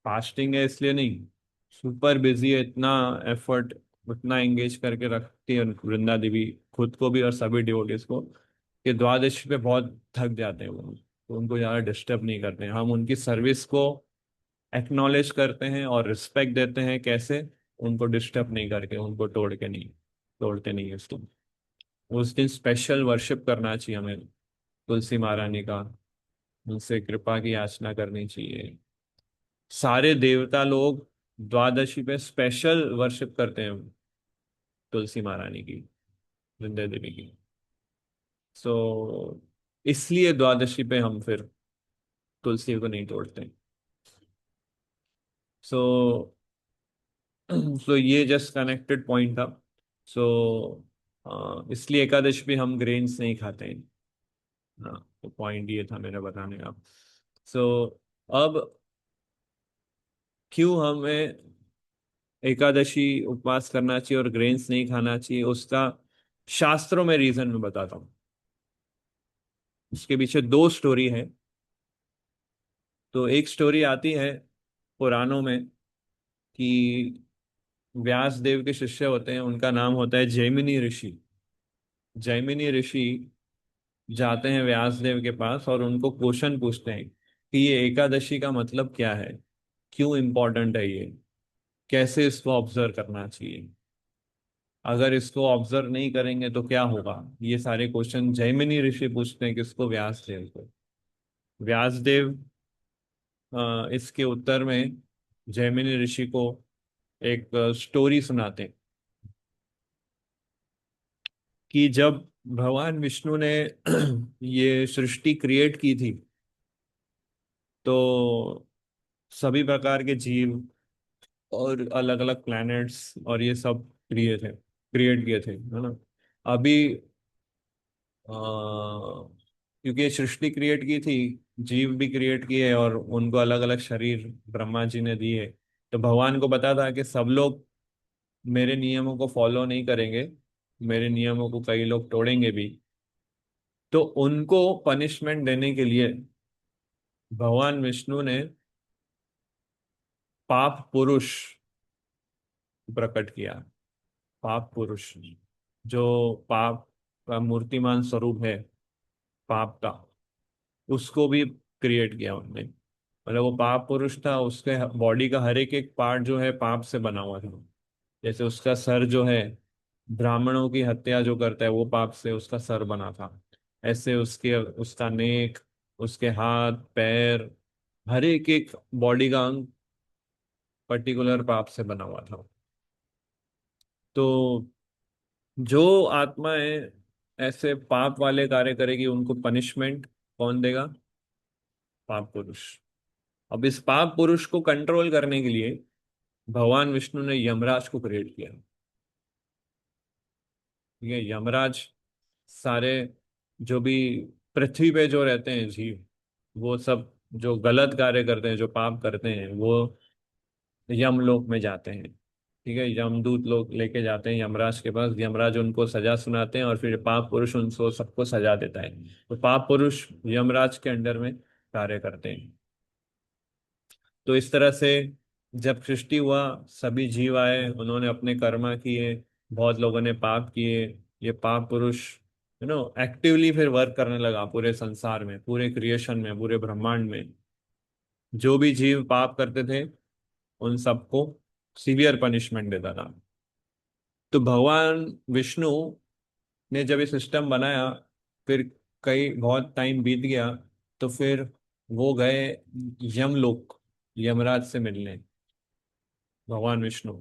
फास्टिंग है इसलिए नहीं, सुपर बिजी है, इतना एफर्ट, उतना एंगेज करके रखती है वृंदा देवी खुद को भी और सभी डिवोटीज को, कि द्वादशी पे बहुत थक जाते हैं वो, तो उनको ज़्यादा डिस्टर्ब नहीं करते हैं। हम उनकी सर्विस को एक्नॉलेज करते हैं और रिस्पेक्ट देते हैं, कैसे? उनको डिस्टर्ब नहीं करके, उनको तोड़ के नहीं, तोड़ते नहीं है उसको। उस दिन स्पेशल वर्शिप करना चाहिए हमें तुलसी महारानी का, उनसे कृपा की याचना करनी चाहिए। सारे देवता लोग द्वादशी पे स्पेशल वर्शिप करते हैं तुलसी महारानी की, वृंदा देवी की। सो इसलिए द्वादशी पे हम फिर तुलसी को नहीं तोड़ते। सो सो ये जस्ट कनेक्टेड पॉइंट था। सो इसलिए एकादशी पे हम ग्रेन्स नहीं खाते हैं। हाँ, तो पॉइंट ये था मेरा बताने का। सो अब क्यों हमें एकादशी उपवास करना चाहिए और ग्रेन्स नहीं खाना चाहिए, उसका शास्त्रों में रीजन मैं बताता हूँ। उसके पीछे दो स्टोरी है। तो एक स्टोरी आती है पुराणों में कि व्यास देव के शिष्य होते हैं, उनका नाम होता है जैमिनी ऋषि। जैमिनी ऋषि जाते हैं व्यास देव के पास और उनको क्वेश्चन पूछते हैं कि ये एकादशी का मतलब क्या है, क्यों इम्पोर्टेंट है ये, कैसे इसको ऑब्जर्व करना चाहिए, अगर इसको ऑब्जर्व नहीं करेंगे तो क्या होगा। ये सारे क्वेश्चन जैमिनी ऋषि पूछते हैं किसको? व्यास देव को। व्यास देव इसके उत्तर में जैमिनी ऋषि को एक स्टोरी सुनाते हैं कि जब भगवान विष्णु ने ये सृष्टि क्रिएट की थी, तो सभी प्रकार के जीव और अलग अलग प्लैनेट्स और ये सब क्रिएट किए थे, है ना। अभी क्योंकि ये सृष्टि क्रिएट की थी, जीव भी क्रिएट किए और उनको अलग अलग शरीर ब्रह्मा जी ने दिए। तो भगवान को पता था कि सब लोग मेरे नियमों को फॉलो नहीं करेंगे, मेरे नियमों को कई लोग तोड़ेंगे भी। तो उनको पनिशमेंट देने के लिए भगवान विष्णु ने पाप पुरुष प्रकट किया। पाप पुरुष, जो पाप का मूर्तिमान स्वरूप है, पाप का, उसको भी क्रिएट किया उन्होंने। मतलब वो पाप पुरुष था, उसके बॉडी का हर एक एक पार्ट जो है पाप से बना हुआ था। जैसे उसका सर जो है, ब्राह्मणों की हत्या जो करता है वो पाप से उसका सर बना था। ऐसे उसके, उसका नेक, उसके हाथ पैर, हर एक एक बॉडी का अंग पर्टिकुलर पाप से बना हुआ था। तो जो आत्माएं ऐसे पाप वाले कार्य करेगी उनको पनिशमेंट कौन देगा? पाप पुरुष। अब इस पाप पुरुष को कंट्रोल करने के लिए भगवान विष्णु ने यमराज को क्रिएट किया। ठीक है, यमराज सारे जो भी पृथ्वी पे जो रहते हैं जीव, वो सब जो गलत कार्य करते हैं, जो पाप करते हैं, वो यमलोक में जाते हैं। ठीक है, यमदूत लोग लेके जाते हैं यमराज के पास, यमराज उनको सजा सुनाते हैं और फिर पाप पुरुष उनको सबको सजा देता है। तो पाप पुरुष यमराज के अंडर में कार्य करते हैं। तो इस तरह से जब सृष्टि हुआ, सभी जीव आए, उन्होंने अपने कर्मा किए, बहुत लोगों ने पाप किए। ये पाप पुरुष एक्टिवली फिर वर्क करने लगा पूरे संसार में, पूरे क्रिएशन में, पूरे ब्रह्मांड में। जो भी जीव पाप करते थे उन सबको सीवियर पनिशमेंट देता था। तो भगवान विष्णु ने जब ये सिस्टम बनाया, फिर कई बहुत टाइम बीत गया, तो फिर वो गए यमलोक, यमराज से मिलने, भगवान विष्णु।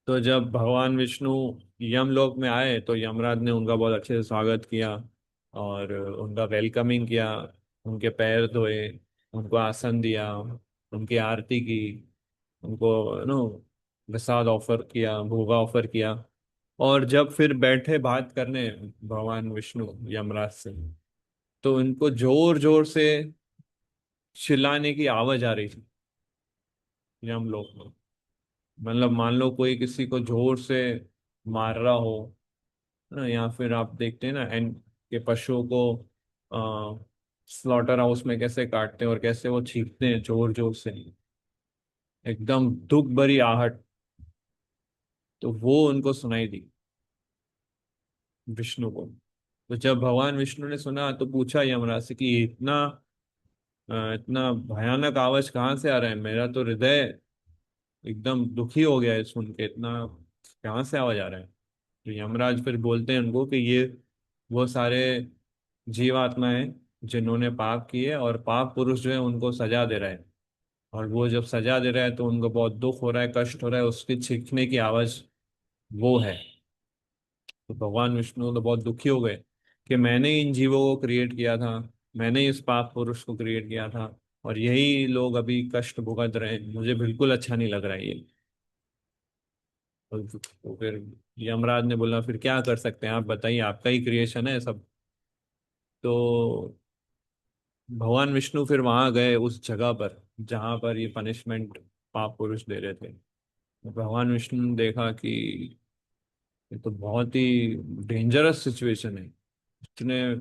तो जब भगवान विष्णु यमलोक में आए तो यमराज ने उनका बहुत अच्छे से स्वागत किया और उनका वेलकमिंग किया, उनके पैर धोए, उनको आसन दिया, उनकी आरती की, उनको प्रसाद ऑफर किया, भोगा ऑफर किया। और जब फिर बैठे बात करने भगवान विष्णु यमराज से, तो उनको जोर जोर से चिल्लाने की आवाज आ रही थी। यम लोक में। मतलब मान लो कोई किसी को जोर से मार रहा हो ना, या फिर आप देखते हैं ना एंड के पशुओं को स्लॉटर हाउस में कैसे काटते हैं और कैसे वो चीखते हैं जोर जोर से, एकदम दुख भरी आहट, तो वो उनको सुनाई दी विष्णु को। तो जब भगवान विष्णु ने सुना तो पूछा यमराज से कि इतना भयानक आवाज कहाँ से आ रहा है, मेरा तो हृदय एकदम दुखी हो गया है सुन के, इतना कहाँ से आवाज आ रहा है। तो यमराज फिर बोलते हैं उनको कि ये वो सारे जीवात्माएं जिन्होंने पाप किए, और पाप पुरुष जो है उनको सजा दे रहा है, और वो जब सजा दे रहा है तो उनको बहुत दुख हो रहा है, कष्ट हो रहा है, उसकी चीखने की आवाज वो है। तो भगवान विष्णु तो बहुत दुखी हो गए कि मैंने इन जीवों को क्रिएट किया था, मैंने इस पाप पुरुष को क्रिएट किया था, और यही लोग अभी कष्ट भुगत रहे हैं, मुझे बिल्कुल अच्छा नहीं लग रहा है ये। तो फिर यमराज ने बोला फिर क्या कर सकते हैं, आप बताइए, आपका ही क्रिएशन है सब। तो भगवान विष्णु फिर वहां गए उस जगह पर जहां पर ये पनिशमेंट पाप पुरुष दे रहे थे। तो भगवान विष्णु ने देखा कि ये तो बहुत ही डेंजरस सिचुएशन है, इतने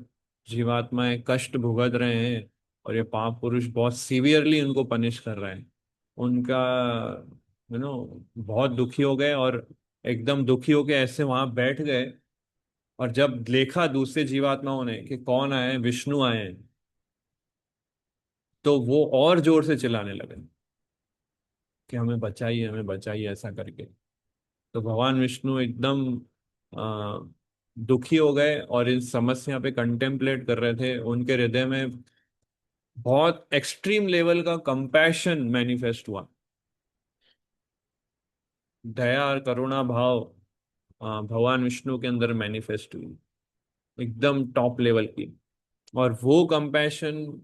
जीवात्माएं कष्ट भुगत रहे हैं, और ये पाप पुरुष बहुत सीवियरली उनको पनिश कर रहे हैं। उनका बहुत दुखी हो गए, और एकदम दुखी होके ऐसे वहां बैठ गए। और जब देखा दूसरे जीवात्माओं ने कि कौन आए हैं, विष्णु आए हैं, तो वो और जोर से चिल्लाने लगे कि हमें बचाइए, हमें बचाइए, ऐसा करके। तो भगवान विष्णु एकदम आ, दुखी हो गए और इस समस्या पे कंटेम्पलेट कर रहे थे। उनके हृदय में बहुत एक्सट्रीम लेवल का कंपैशन मैनिफेस्ट हुआ, दया और करुणा भाव भगवान विष्णु के अंदर मैनिफेस्ट हुई, एकदम टॉप लेवल की। और वो कंपैशन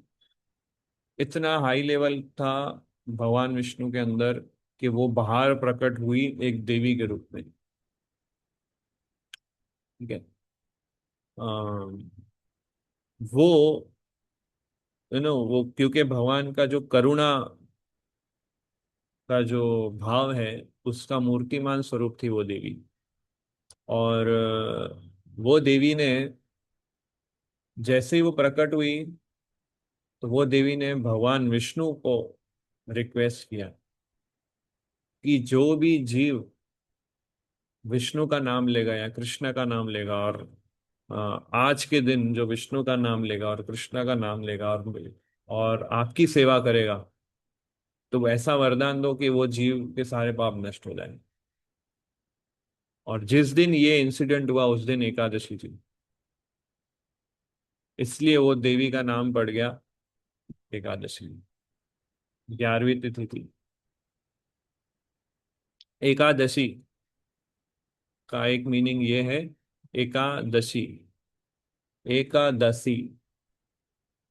इतना हाई लेवल था भगवान विष्णु के अंदर कि वो बाहर प्रकट हुई एक देवी के रूप में। ठीक है। अम, वो वो क्योंकि भगवान का जो करुणा का जो भाव है, उसका मूर्तिमान स्वरूप थी वो देवी। और वो देवी ने जैसे ही वो प्रकट हुई, तो वो देवी ने भगवान विष्णु को रिक्वेस्ट किया कि जो भी जीव विष्णु का नाम लेगा या कृष्ण का नाम लेगा, और आज के दिन जो विष्णु का नाम लेगा और कृष्ण का नाम लेगा और आपकी सेवा करेगा, तो ऐसा वरदान दो कि वो जीव के सारे पाप नष्ट हो जाए। और जिस दिन ये इंसिडेंट हुआ उस दिन एकादशी थी, इसलिए वो देवी का नाम पड़ गया एकादशी। 11वीं तिथि थी एकादशी का। एक मीनिंग ये है, एकादशी, एकादशी,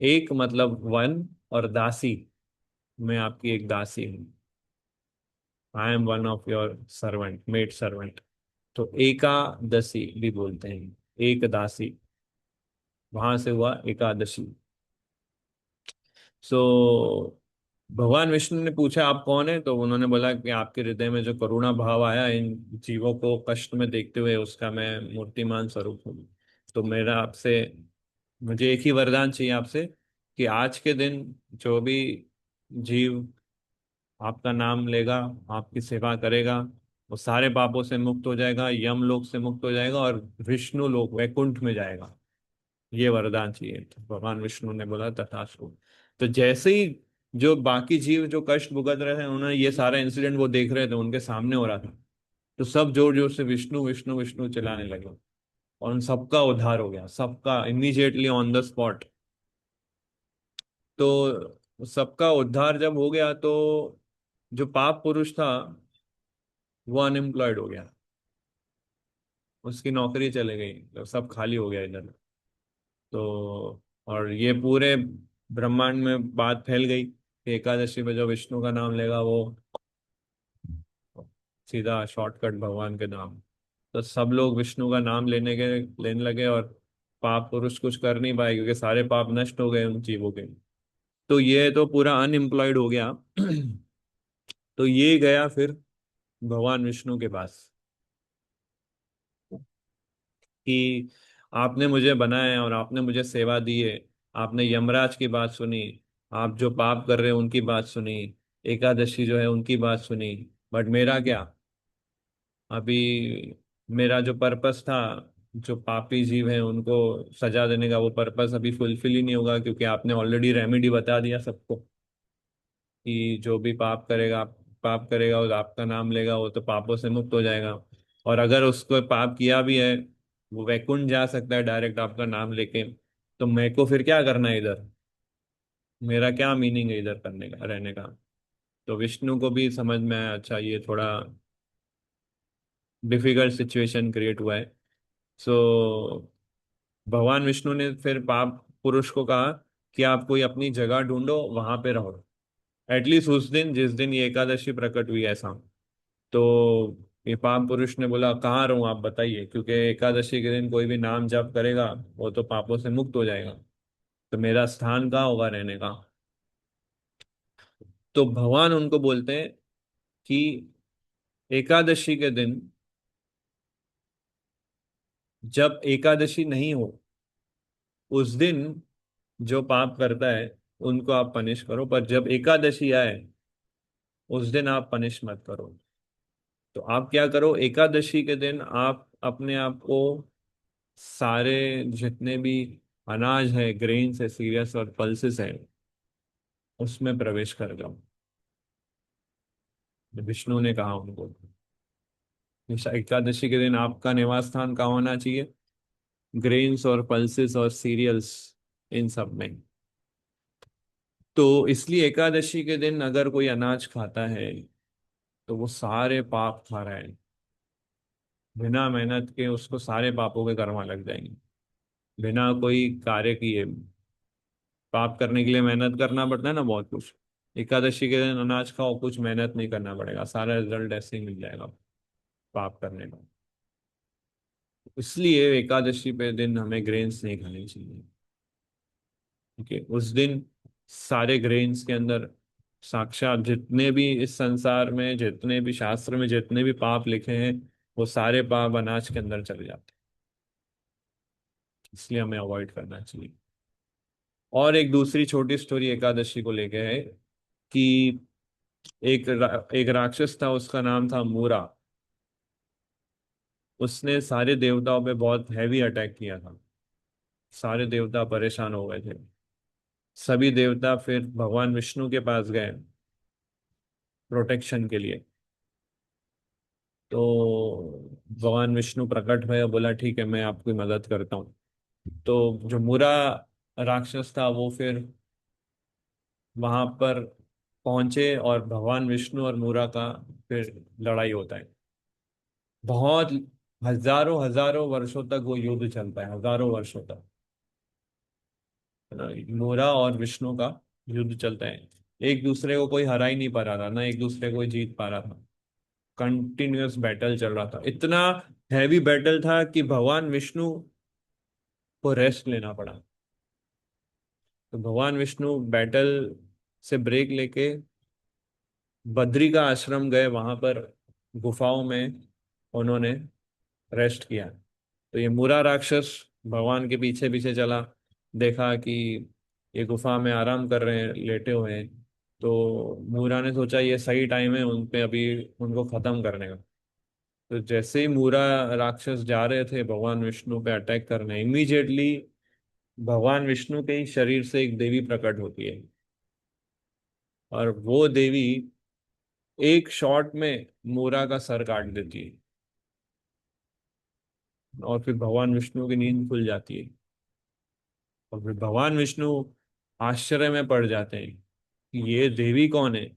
एक मतलब वन, और दासी, मैं आपकी एक दासी हूँ, I am one of your servant, maid servant. तो एकादशी भी बोलते हैं, एक दासी, वहां से हुआ एकादशी। सो भगवान विष्णु ने पूछा आप कौन है, तो उन्होंने बोला कि आपके हृदय में जो करुणा भाव आया इन जीवों को कष्ट में देखते हुए, उसका मैं मूर्तिमान स्वरूप हूँ। तो मेरा आपसे, मुझे एक ही वरदान चाहिए आपसे कि आज के दिन जो भी जीव आपका नाम लेगा, आपकी सेवा करेगा, वो सारे पापों से मुक्त हो जाएगा, यम लोक से मुक्त हो जाएगा, और विष्णु लोक वैकुंठ में जाएगा। ये वरदान चाहिए। तो भगवान विष्णु ने बोला तथास्तु। तो जैसे ही जो बाकी जीव जो कष्ट भुगत रहे थे, उन्होंने ये सारा इंसिडेंट वो देख रहे थे, उनके सामने हो रहा था, तो सब जोर जोर से विष्णु विष्णु विष्णु चिल्लाने लगे, और उन सबका उद्धार हो गया, सबका इमीडिएटली ऑन द स्पॉट। तो सबका उद्धार जब हो गया, तो जो पाप पुरुष था वो अनएम्प्लॉयड हो गया, उसकी नौकरी चले गई, तो सब खाली हो गया इधर। तो और ये पूरे ब्रह्मांड में बात फैल गई कि एकादशी में जो विष्णु का नाम लेगा वो सीधा शॉर्टकट भगवान के नाम। तो सब लोग विष्णु का नाम लेने लगे, और पाप पुरुष कुछ कर नहीं पाए क्योंकि सारे पाप नष्ट हो गए उन जीवों के। तो ये तो पूरा अनएम्प्लॉयड हो गया। तो ये गया फिर भगवान विष्णु के पास कि आपने मुझे बनाया और आपने मुझे सेवा दी है। आपने यमराज की बात सुनी, आप जो पाप कर रहे हैं उनकी बात सुनी, एकादशी जो है उनकी बात सुनी, बट मेरा क्या? अभी मेरा जो पर्पस था, जो पापी जीव हैं उनको सजा देने का, वो पर्पस अभी फुलफिल ही नहीं होगा, क्योंकि आपने ऑलरेडी रेमेडी बता दिया सबको कि जो भी पाप करेगा और आपका नाम लेगा वो तो पापों से मुक्त हो जाएगा। और अगर उसको पाप किया भी है, वो वैकुंठ जा सकता है डायरेक्ट आपका नाम लेके। तो मेरे को फिर क्या करना है इधर? मेरा क्या मीनिंग है इधर करने का, रहने का? तो विष्णु को भी समझ में आया, अच्छा ये थोड़ा डिफिकल्ट सिचुएशन क्रिएट हुआ है। सो भगवान विष्णु ने फिर पाप पुरुष को कहा कि आप कोई अपनी जगह ढूंढो, वहां पे रहो, एटलीस्ट उस दिन जिस दिन ये एकादशी प्रकट हुई, ऐसा। तो ये पाप पुरुष ने बोला, कहाँ रहूं आप बताइए, क्योंकि एकादशी के दिन कोई भी नाम जप करेगा वो तो पापों से मुक्त हो जाएगा, तो मेरा स्थान कहाँ होगा रहने का? तो भगवान उनको बोलते हैं कि एकादशी के दिन, जब एकादशी नहीं हो उस दिन जो पाप करता है उनको आप पनिश करो, पर जब एकादशी आए उस दिन आप पनिश मत करो। तो आप क्या करो, एकादशी के दिन आप अपने आप को सारे जितने भी अनाज है, ग्रेन्स है, सीरियस और पल्सेस है, उसमें प्रवेश कर जाओ। विष्णु ने कहा उनको, एकादशी के दिन आपका निवास स्थान कहाँ होना चाहिए? ग्रेन्स और पल्सेस और सीरियल्स, इन सब में। तो इसलिए एकादशी के दिन अगर कोई अनाज खाता है तो वो सारे पाप खा रहा है, बिना मेहनत के उसको सारे पापों के कर्मा लग जाएंगे, बिना कोई कार्य किए। पाप करने के लिए मेहनत करना पड़ता है ना बहुत कुछ, एकादशी के दिन अनाज खाओ, कुछ मेहनत नहीं करना पड़ेगा, सारा रिजल्ट ऐसे ही मिल जाएगा पाप करने का। इसलिए एकादशी पे दिन हमें ग्रेन्स नहीं खाने चाहिए, क्योंकि उस दिन सारे ग्रेन्स के अंदर साक्षात जितने भी इस संसार में, जितने भी शास्त्र में जितने भी पाप लिखे हैं, वो सारे पाप अनाज के अंदर चले जाते हैं। इसलिए हमें अवॉइड करना चाहिए। और एक दूसरी छोटी स्टोरी एकादशी को लेके है कि एक राक्षस था, उसका नाम था मूरा। उसने सारे देवताओं पे बहुत हैवी अटैक किया था, सारे देवता परेशान हो गए थे। सभी देवता फिर भगवान विष्णु के पास गए प्रोटेक्शन के लिए। तो भगवान विष्णु प्रकट हुए, बोला ठीक है मैं आपकी मदद करता हूँ। तो जो मुरा राक्षस था वो फिर वहां पर पहुंचे, और भगवान विष्णु और मुरा का फिर लड़ाई होता है। बहुत हजारों हजारों वर्षों तक वो युद्ध चलता है, हजारों वर्षों तक मुरा और विष्णु का युद्ध चलता है। एक दूसरे को कोई हरा ही नहीं पा रहा था, ना एक दूसरे को कोई जीत पा रहा था। कंटिन्यूअस बैटल चल रहा था, इतना हैवी बैटल था कि भगवान विष्णु को रेस्ट लेना पड़ा। तो भगवान विष्णु बैटल से ब्रेक लेके बद्री का आश्रम गए, वहां पर गुफाओं में उन्होंने रेस्ट किया। तो ये मुरा राक्षस भगवान के पीछे पीछे चला, देखा कि ये गुफा में आराम कर रहे हैं, लेटे हुए हैं। तो मूरा ने सोचा ये सही टाइम है उन पे अभी उनको खत्म करने का। तो जैसे ही मूरा राक्षस जा रहे थे भगवान विष्णु पे अटैक करने, इमीडिएटली भगवान विष्णु के ही शरीर से एक देवी प्रकट होती है, और वो देवी एक शॉट में मूरा का सर काट देती है। और फिर भगवान विष्णु की नींद खुल जाती है। और फिर भगवान विष्णु आश्चर्य में पड़ जाते हैं कि ये देवी कौन है?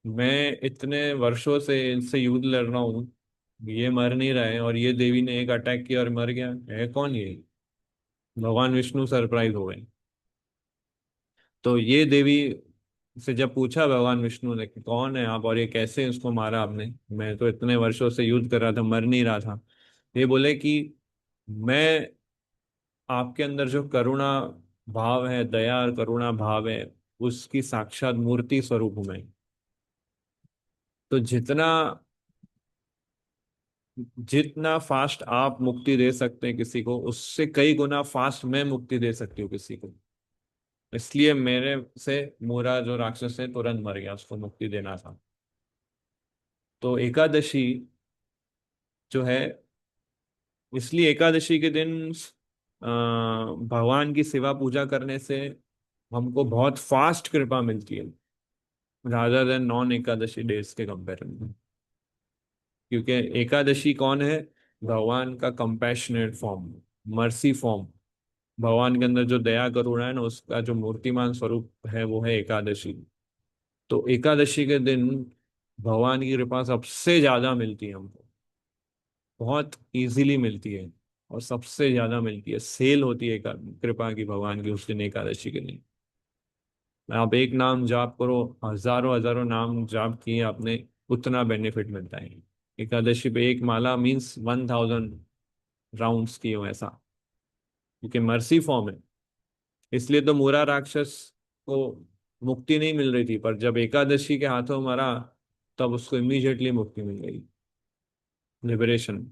मैं इतने वर्षों से इनसे युद्ध लड़ रहा हूँ, ये मर नहीं रहा है, और ये देवी ने एक अटैक किया और मर गया, है कौन ये? भगवान विष्णु सरप्राइज हो गए। तो ये देवी से जब पूछा भगवान विष्णु ने कि कौन है आप और ये कैसे उसको मारा आपने, मैं तो इतने वर्षों से युद्ध कर रहा था, मर नहीं रहा था। ये बोले कि मैं आपके अंदर जो करुणा भाव है, दया और करुणा भाव है, उसकी साक्षात मूर्ति स्वरूप हूं मैं। तो जितना जितना फास्ट आप मुक्ति दे सकते हैं किसी को, उससे कई गुना फास्ट मैं मुक्ति दे सकती हूँ किसी को। इसलिए मेरे से मूरा जो राक्षस है तुरंत मर गया, उसको मुक्ति देना था। तो एकादशी जो है, इसलिए एकादशी के दिन भगवान की सेवा पूजा करने से हमको बहुत फास्ट कृपा मिलती है, rather than non Ekadashi days के कंपेरिजन में। क्योंकि एकादशी कौन है? भगवान का कंपैशनेट फॉर्म, मर्सी फॉर्म। भगवान के अंदर जो दया करुणा है ना, उसका जो मूर्तिमान स्वरूप है वो है एकादशी। तो एकादशी के दिन भगवान की कृपा सबसे ज्यादा मिलती है हमको, बहुत इजीली मिलती है, और सबसे ज्यादा मिलती है, सेल होती है कृपा की भगवान की उस दिन एकादशी के दिन। आप एक नाम जाप करो, हजारों हजारों नाम जाप किए आपने, उतना बेनिफिट मिलता है। एकादशी पे एक माला मीन्स 1000 राउंड्स की हो ऐसा, क्योंकि मर्सी फॉर्म है। इसलिए तो मूरा राक्षस को मुक्ति नहीं मिल रही थी, पर जब एकादशी के हाथों मरा तब उसको इमीडिएटली मुक्ति मिल गई, लिबरेशन।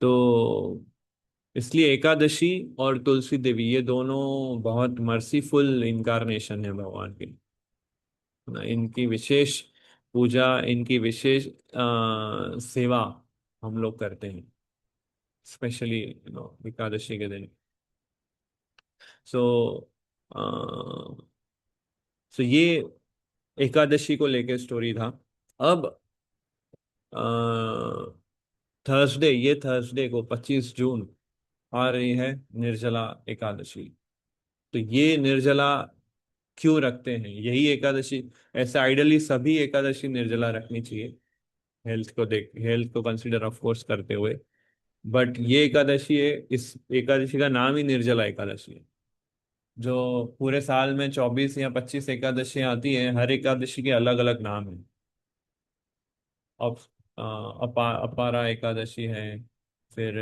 तो इसलिए एकादशी और तुलसी देवी ये दोनों बहुत मर्सीफुल इनकारनेशन है भगवान की। इनकी विशेष पूजा, इनकी विशेष सेवा हम लोग करते हैं, स्पेशली एकादशी के दिन। सो सो ये एकादशी को लेके स्टोरी था। अब थर्सडे, ये थर्सडे को 25 जून आ रही है निर्जला एकादशी। तो ये निर्जला क्यों रखते हैं, यही एकादशी, ऐसे आइडियली सभी एकादशी निर्जला रखनी चाहिए, हेल्थ को कंसीडर ऑफ कोर्स करते हुए। बट ये एकादशी है, इस एकादशी का नाम ही निर्जला एकादशी है। जो पूरे साल में 24 या 25 एकादशी आती है, हर एकादशी के अलग अलग नाम है। अब अपारा एकादशी है, फिर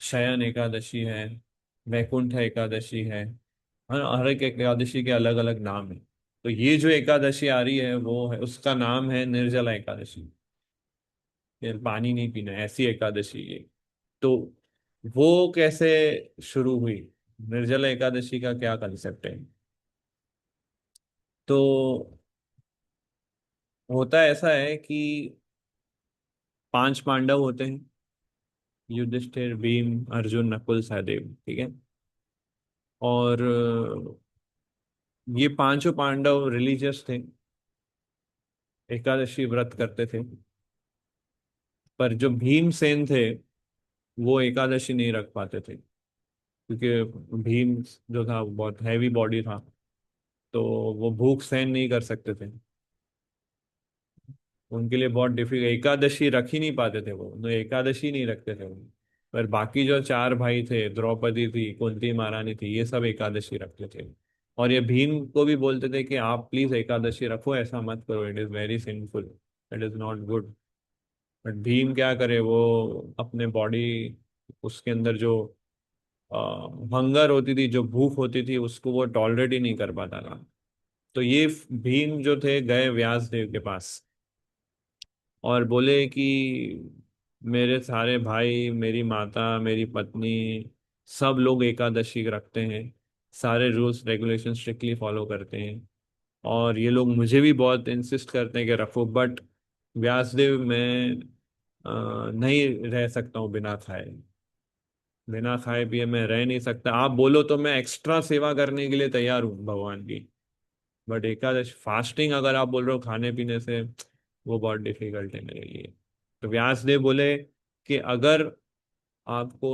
शयन एकादशी है, वैकुंठ एकादशी है। हर एक एकादशी के अलग अलग नाम है। तो ये जो एकादशी आ रही है वो है, उसका नाम है निर्जला एकादशी। ये पानी नहीं पीना है, ऐसी एकादशी है। तो वो कैसे शुरू हुई, निर्जला एकादशी का क्या कंसेप्ट है? तो होता ऐसा है कि 5 पांडव होते हैं, युधिष्ठिर, भीम, अर्जुन, नकुल, सहदेव, ठीक है। और ये पांचों पांडव रिलीजियस थे, एकादशी व्रत करते थे। पर जो भीमसेन थे वो एकादशी नहीं रख पाते थे, क्योंकि भीम जो था वो बहुत हैवी बॉडी था, तो वो भूख सहन नहीं कर सकते थे। उनके लिए बहुत डिफिकल्ट, एकादशी रख ही नहीं पाते थे वो, तो एकादशी नहीं रखते थे वो। पर बाकी जो 4 भाई थे, द्रौपदी थी, कुंती महारानी थी, ये सब एकादशी रखते थे। और ये भीम को भी बोलते थे कि आप प्लीज एकादशी रखो, ऐसा मत करो, it is very sinful, it is not good. But Bhim क्या करे, वो अपने बॉडी, उसके अंदर जो हंगर होती थी, जो भूख होती थी, उसको वो टॉलरेट ही नहीं कर पाता था। तो ये भीम जो थे गए व्यास देव के पास और बोले कि मेरे सारे भाई, मेरी माता, मेरी पत्नी, सब लोग एकादशी रखते हैं, सारे रूल्स रेगुलेशन स्ट्रिक्टली फॉलो करते हैं, और ये लोग मुझे भी बहुत इंसिस्ट करते हैं कि रखो, बट व्यासदेव मैं नहीं रह सकता हूँ बिना खाए, बिना खाए पिए मैं रह नहीं सकता। आप बोलो तो मैं एक्स्ट्रा सेवा करने के लिए तैयार हूँ भगवान की, बट एकादश फास्टिंग अगर आप बोल रहे हो खाने पीने से, वो बहुत डिफिकल्ट है मेरे लिए। तो व्यासदेव बोले कि अगर आपको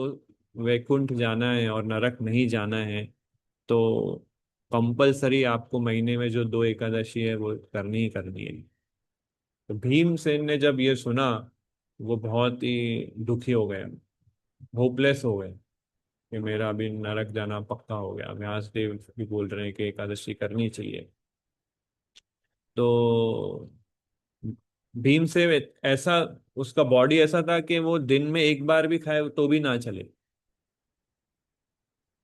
वैकुंठ जाना है और नरक नहीं जाना है, तो कंपलसरी आपको महीने में जो 2 एकादशी है वो करनी ही करनी है। तो भीमसेन ने जब ये सुना, वो बहुत ही दुखी हो गए, होपलेस हो गए कि मेरा अभी नरक जाना पक्का हो गया। व्यासदेव भी बोल रहे हैं कि एकादशी करनी चाहिए। तो भीम से ऐसा, उसका बॉडी ऐसा था कि वो दिन में एक बार भी खाए तो भी ना चले।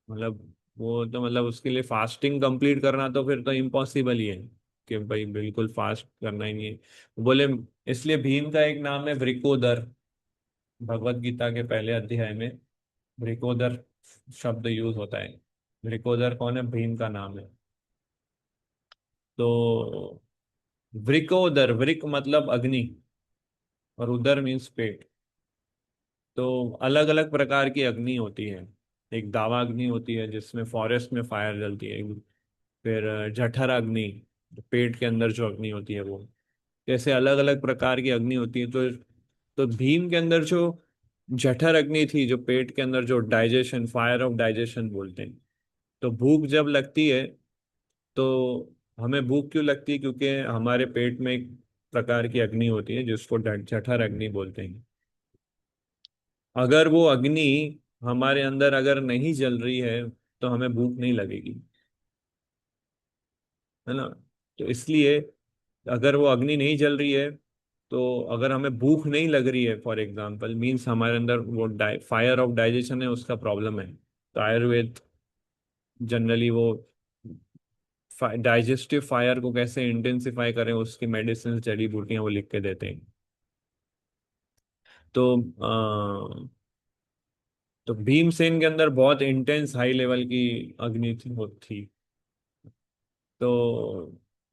मतलब वो तो, मतलब उसके लिए फास्टिंग कंप्लीट करना तो फिर तो इम्पॉसिबल ही है कि भाई बिल्कुल फास्ट करना ही नहीं है। बोले इसलिए भीम का एक नाम है वृकोदर। भगवत गीता के पहले अध्याय में वृकोदर शब्द यूज होता है। वृकोदर कौन है? भीम का नाम है। तो वृकोदर, वृक मतलब अग्नि और उदर मीन्स पेट। तो अलग अलग प्रकार की अग्नि होती है। एक दावा अग्नि होती है जिसमें फॉरेस्ट में फायर जलती है। फिर जठर अग्नि, जो पेट के अंदर जो अग्नि होती है वो। जैसे अलग अलग प्रकार की अग्नि होती है। तो भीम के अंदर जो जठर अग्नि थी, जो पेट के अंदर जो डाइजेशन, फायर ऑफ डाइजेशन बोलते हैं। तो भूख जब लगती है तो हमें भूख क्यों लगती है? क्योंकि हमारे पेट में एक प्रकार की अग्नि होती है जिसको जठर अग्नि बोलते हैं। अगर वो अग्नि हमारे अंदर अगर नहीं जल रही है तो हमें भूख नहीं लगेगी, है ना? तो इसलिए अगर वो अग्नि नहीं जल रही है, तो अगर हमें भूख नहीं लग रही है फॉर एग्जाम्पल, मीन्स हमारे अंदर वो फायर ऑफ डाइजेशन है, उसका प्रॉब्लम है। तो आयुर्वेद जनरली वो डाइजेस्टिव फायर को कैसे इंटेंसिफाई करें, उसकी मेडिसिन, जड़ी बूटियां वो लिख के देते हैं। तो तो भीमसेन के अंदर बहुत इंटेंस हाई लेवल की अग्नि थी, वो थी। तो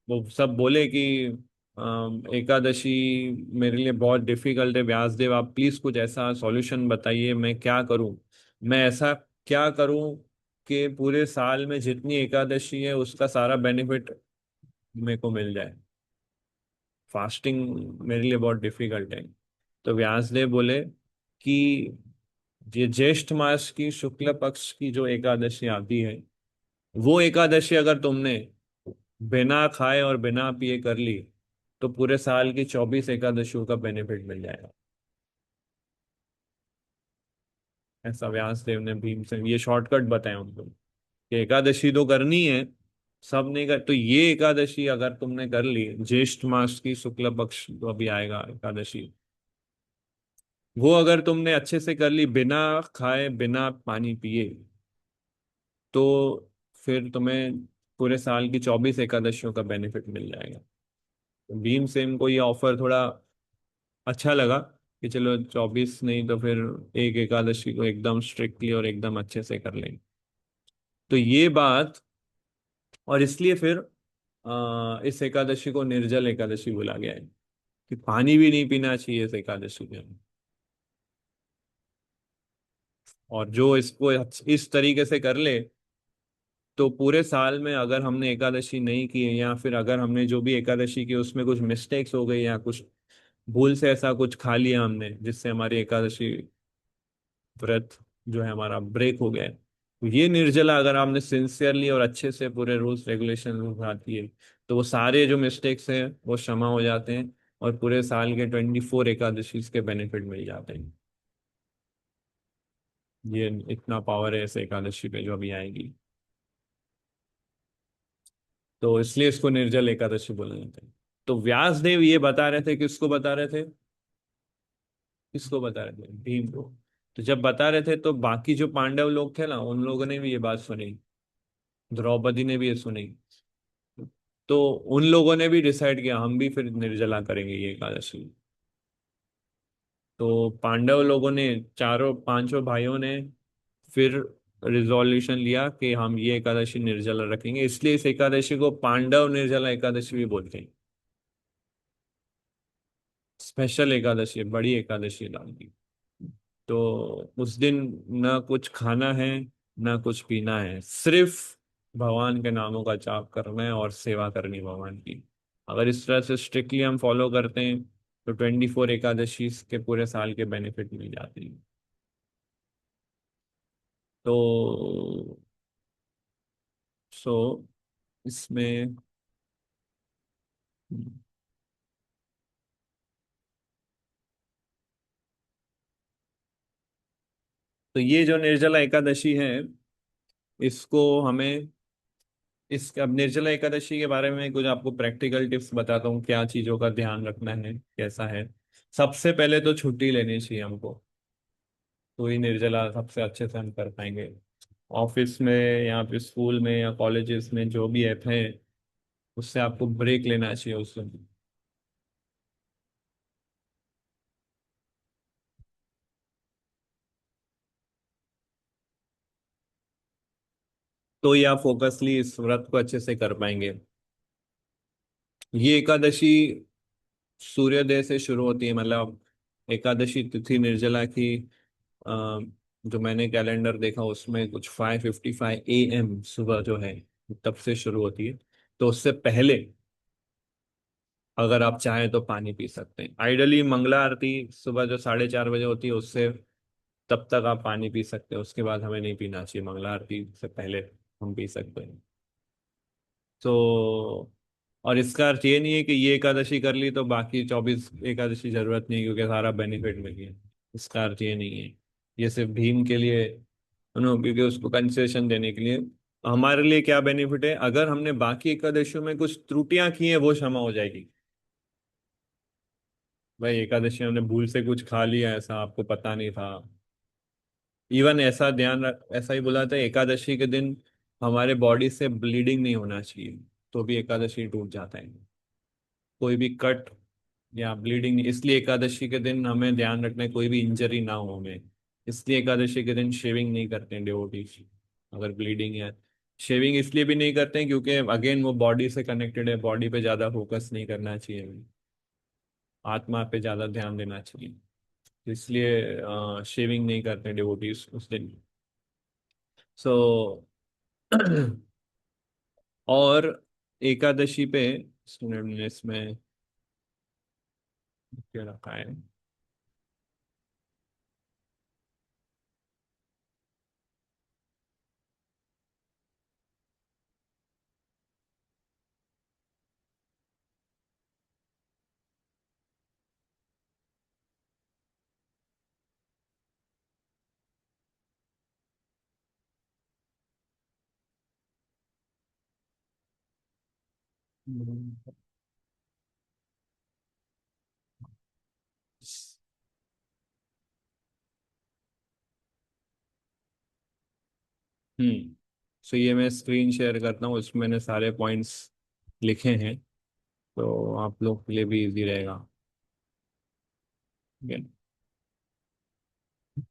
वो सब बोले कि एकादशी मेरे लिए बहुत डिफिकल्ट है, व्यासदेव आप प्लीज कुछ ऐसा सॉल्यूशन बताइए, मैं क्या करूं? मैं ऐसा क्या करूं कि पूरे साल में जितनी एकादशी है उसका सारा बेनिफिट मेरे को मिल जाए? फास्टिंग मेरे लिए बहुत डिफिकल्ट है। तो व्यासदेव बोले कि ये ज्येष्ठ मास की शुक्ल पक्ष की जो एकादशी आती है, वो एकादशी अगर तुमने बिना खाए और बिना पिए कर ली तो पूरे साल की 24 एकादशियों का बेनिफिट मिल जाएगा। ऐसा व्यासदेव ने भीमसेन ये शॉर्टकट बताया उनको कि एकादशी तो करनी है, सब नहीं कर तो ये एकादशी अगर तुमने कर ली, ज्येष्ठ मास की शुक्ल पक्ष तो अभी आएगा एकादशी, वो अगर तुमने अच्छे से कर ली बिना खाए बिना पानी पिए, तो फिर तुम्हें पूरे साल की 24 एकादशियों का बेनिफिट मिल जाएगा। तो भीमसेन को ये ऑफर थोड़ा अच्छा लगा कि चलो 24 नहीं तो फिर एक एकादशी को एकदम स्ट्रिक्टली और एकदम अच्छे से कर लेंगे। तो ये बात, और इसलिए फिर इस एकादशी को निर्जल एकादशी बोला गया है कि पानी भी नहीं पीना चाहिए इस एकादशी में। और जो इसको इस तरीके से कर ले, तो पूरे साल में अगर हमने एकादशी नहीं की है, या फिर अगर हमने जो भी एकादशी की उसमें कुछ मिस्टेक्स हो गई या कुछ भूल से ऐसा कुछ खा लिया हमने जिससे हमारी एकादशी व्रत जो है हमारा ब्रेक हो गया है, तो ये निर्जला अगर आपने सिंसियरली और अच्छे से पूरे रूल्स रेगुलेशन निभाती है, तो वो सारे जो मिस्टेक्स हैं वो क्षमा हो जाते हैं और पूरे साल के 24 एकादशी के बेनिफिट मिल जाते हैं। ये इतना पावर है इस एकादशी पे जो अभी आएगी। तो इसलिए इसको निर्जल एकादशी बोला जाता है। तो व्यासदेव ये बता रहे थे, किसको बता रहे थे? किसको बता रहे थे? भीम को। तो जब बता रहे थे तो बाकी जो पांडव लोग थे ना, उन लोगों ने भी ये बात सुनी, द्रौपदी ने भी ये सुनी। तो उन लोगों ने भी डिसाइड किया हम भी फिर निर्जला करेंगे ये एकादशी। तो पांडव लोगों ने, चारों पांचों भाइयों ने फिर रिजोल्यूशन लिया कि हम ये एकादशी निर्जला रखेंगे, इसलिए इस एकादशी को पांडव निर्जला एकादशी भी बोलते हैं। स्पेशल एकादशी है, बड़ी एकादशी है दान की। तो उस दिन ना कुछ खाना है ना कुछ पीना है, सिर्फ भगवान के नामों का जाप करना है और सेवा करनी है भगवान की। अगर इस तरह से स्ट्रिक्टली हम फॉलो करते हैं तो 24 एकादशी के पूरे साल के बेनिफिट मिल जाते हैं। तो सो इसमें तो ये जो निर्जला एकादशी है, इसको हमें इस अब निर्जला एकादशी के बारे में कुछ आपको प्रैक्टिकल टिप्स बताता हूँ, क्या चीजों का ध्यान रखना है, कैसा है। सबसे पहले तो छुट्टी लेनी चाहिए हमको, तो ही निर्जला सबसे अच्छे से हम कर पाएंगे। ऑफिस में या फिर स्कूल में या कॉलेजेस में जो भी ऐप है, उससे आपको ब्रेक लेना चाहिए उससे। तो ये आप फोकसली इस व्रत को अच्छे से कर पाएंगे। ये एकादशी सूर्योदय से शुरू होती है, मतलब एकादशी तिथि निर्जला की अ, जो मैंने कैलेंडर देखा उसमें कुछ 5:55 AM सुबह जो है तब से शुरू होती है। तो उससे पहले अगर आप चाहें तो पानी पी सकते हैं। आइडली मंगला आरती सुबह जो 4:30 बजे होती है उससे तब तक आप पानी पी सकते हैं, उसके बाद हमें नहीं पीना चाहिए। मंगला आरती से पहले हम पी सकते हैं। तो और इसका अर्थ ये नहीं है कि ये एकादशी कर ली तो बाकी 24 एकादशी जरूरत नहीं है, क्योंकि सारा बेनिफिट मिल गया। इसका अर्थ ये नहीं है। ये सिर्फ भीम के लिए क्योंकि उसको कंसेशन देने के लिए। हमारे लिए क्या बेनिफिट है, अगर हमने बाकी एकादशियों में कुछ त्रुटियां की हैं वो क्षमा हो जाएगी। भाई एकादशी हमने भूल से कुछ खा लिया, ऐसा आपको पता नहीं था। इवन ऐसा ध्यान रख, ऐसा ही बोला था एकादशी के दिन हमारे बॉडी से ब्लीडिंग नहीं होना चाहिए, तो भी एकादशी टूट जाता है। कोई भी कट या ब्लीडिंग, इसलिए एकादशी के दिन हमें ध्यान रखना है कोई भी इंजरी ना हो हमें। इसलिए एकादशी के दिन शेविंग नहीं करते हैं डिवोटीज, अगर ब्लीडिंग है। शेविंग इसलिए भी नहीं करते हैं क्योंकि अगेन वो बॉडी से कनेक्टेड है, बॉडी पे ज्यादा फोकस नहीं करना चाहिए हमें, आत्मा पे ज्यादा ध्यान देना चाहिए। इसलिए शेविंग नहीं करते डिवोटीज उस दिन। सो और एकादशी पे स्टूडेंट ने इसमें क्या रखा है। सो ये मैं स्क्रीन शेयर करता हूँ, उसमें मैंने सारे पॉइंट्स लिखे हैं, तो आप लोग के लिए भी इजी रहेगा। ठीक है?